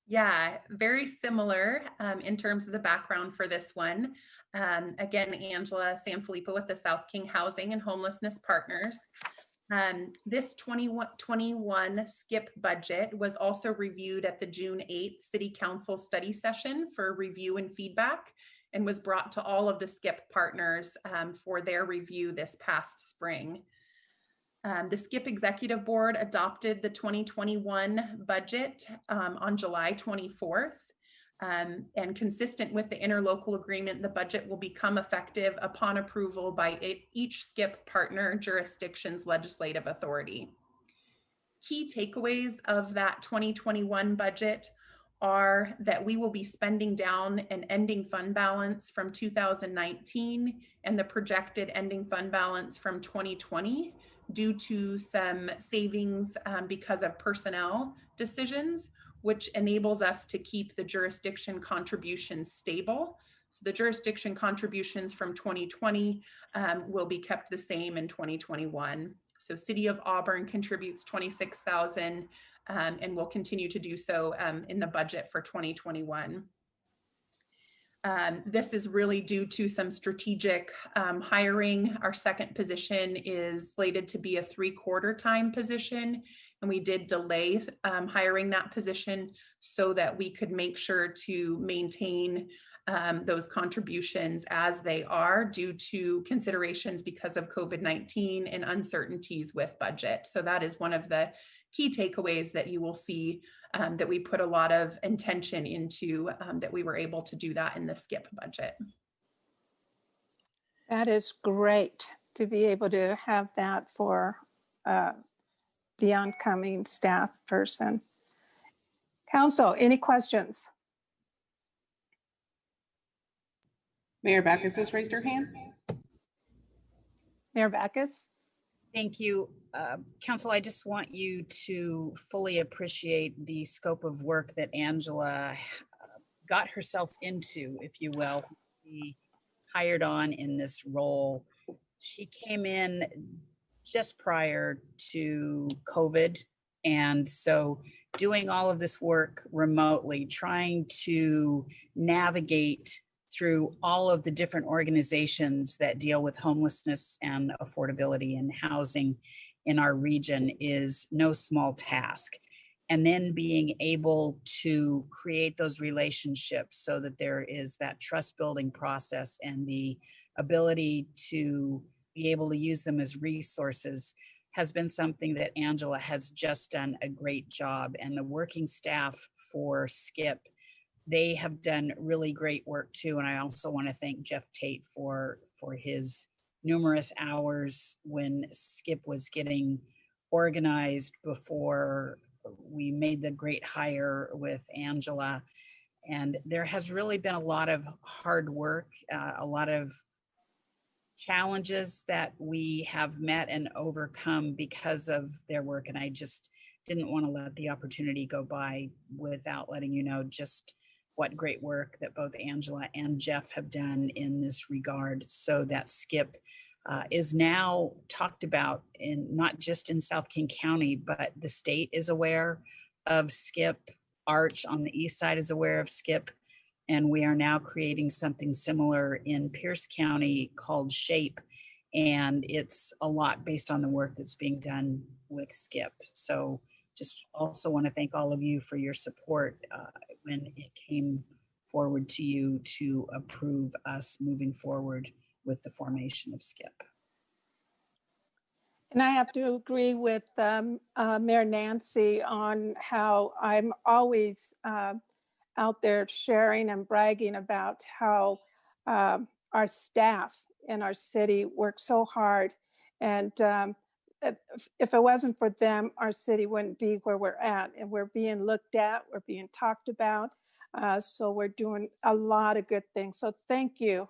Yeah, very similar in terms of the background for this one. Again, Angela Sanfilippo with the South King Housing and Homelessness Partners. This 2021 SCIP budget was also reviewed at the June 8th City Council study session for review and feedback. and was brought to all of the SCIP partners for their review this past spring. The SCIP Executive Board adopted the 2021 budget on July 24th. And consistent with the interlocal agreement, the budget will become effective upon approval by each SCIP partner jurisdiction's legislative authority. Key takeaways of that 2021 budget are that we will be spending down an ending fund balance from 2019 and the projected ending fund balance from 2020 due to some savings because of personnel decisions, which enables us to keep the jurisdiction contributions stable. So the jurisdiction contributions from 2020 will be kept the same in 2021. So City of Auburn contributes $26,000 and will continue to do so in the budget for 2021. This is really due to some strategic hiring. Our second position is slated to be a 3/4 time position, and we did delay hiring that position so that we could make sure to maintain those contributions as they are due to considerations because of COVID-19 and uncertainties with budget. So that is one of the key takeaways that you will see that we put a lot of intention into, that we were able to do that in the SCIP budget. That is great to be able to have that for the oncoming staff person. Council, any questions? Mayor Backus has raised her hand. Mayor Backus? Thank you. Council, I just want you to fully appreciate the scope of work that Angela got herself into, if you will. She hired on in this role. She came in just prior to COVID. And so doing all of this work remotely, trying to navigate through all of the different organizations that deal with homelessness and affordability and housing in our region is no small task. And then being able to create those relationships so that there is that trust building process and the ability to be able to use them as resources has been something that Angela has just done a great job. And the working staff for SCIP, they have done really great work too. And I also want to thank Jeff Tate for his numerous hours when SCIP was getting organized before we made the great hire with Angela. And there has really been a lot of hard work, a lot of challenges that we have met and overcome because of their work. And I just didn't want to let the opportunity go by without letting you know just what great work that both Angela and Jeff have done in this regard, so that SCIP is now talked about in not just in South King County, but the state is aware of SCIP. Arch on the east side is aware of SCIP, and we are now creating something similar in Pierce County called SHAPE, and it's a lot based on the work that's being done with SCIP. So just also want to thank all of you for your support when it came forward to you to approve us moving forward with the formation of SCIP. And I have to agree with Mayor Nancy on how I'm always out there sharing and bragging about how our staff in our city work so hard. And if it wasn't for them, our city wouldn't be where we're at. And we're being looked at, we're being talked about. So we're doing a lot of good things. So thank you,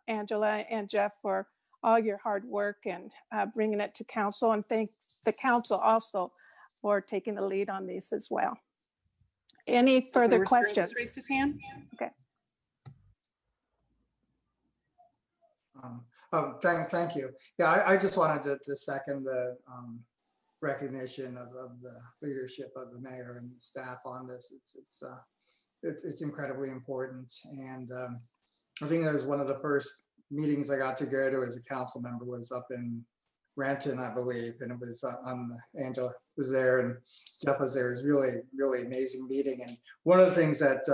Angela and Jeff, for all your hard work and bringing it to council. And thanks the council also for taking the lead on these as well. Any further questions? Raised his hand. Okay. Thank you. Yeah, I just wanted to second the recognition of the leadership of the mayor and staff on this. It's incredibly important, and I think that was one of the first meetings I got to go to as a council member was up in Renton, I believe, and it was Angela was there and Jeff was there. It was really amazing meeting, and one of the things that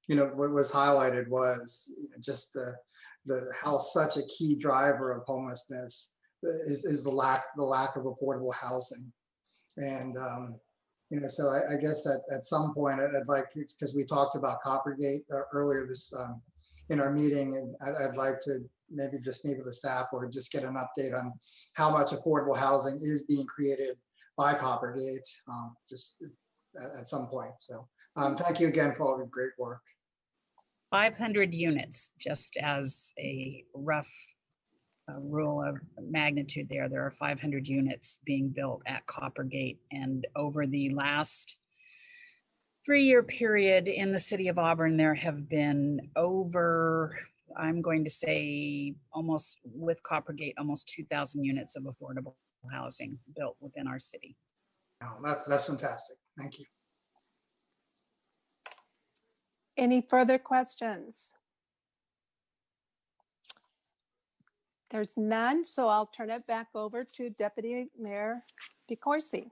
what was highlighted was just the how such a key driver of homelessness is the lack of affordable housing. And so I guess that at some point I'd like, because we talked about Coppergate earlier this in our meeting, and I'd like to maybe just meet with the staff or just get an update on how much affordable housing is being created by Coppergate, just at some point. So thank you again for all the great work. 500 units, just as a rough rule of magnitude there are 500 units being built at Coppergate. And over the last 3-year period in the city of Auburn, there have been over, I'm going to say almost, with Coppergate, almost 2,000 units of affordable housing built within our city. Oh, that's fantastic. Thank you. Any further questions? There's none, so I'll turn it back over to Deputy Mayor DeCoursey.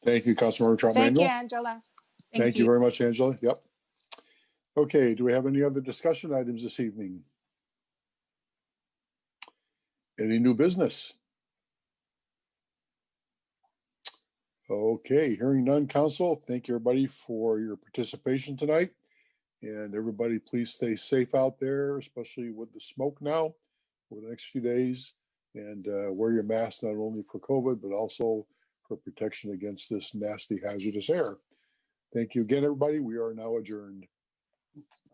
Thank you, Councilmember Troutman. Thank you, Angela. Thank you very much, Angela. Yep. Okay, do we have any other discussion items this evening? Any new business? Okay, hearing none, Council. Thank you, everybody, for your participation tonight. And everybody, please stay safe out there, especially with the smoke now over the next few days. And wear your mask not only for COVID, but also for protection against this nasty hazardous air. Thank you again, everybody. We are now adjourned.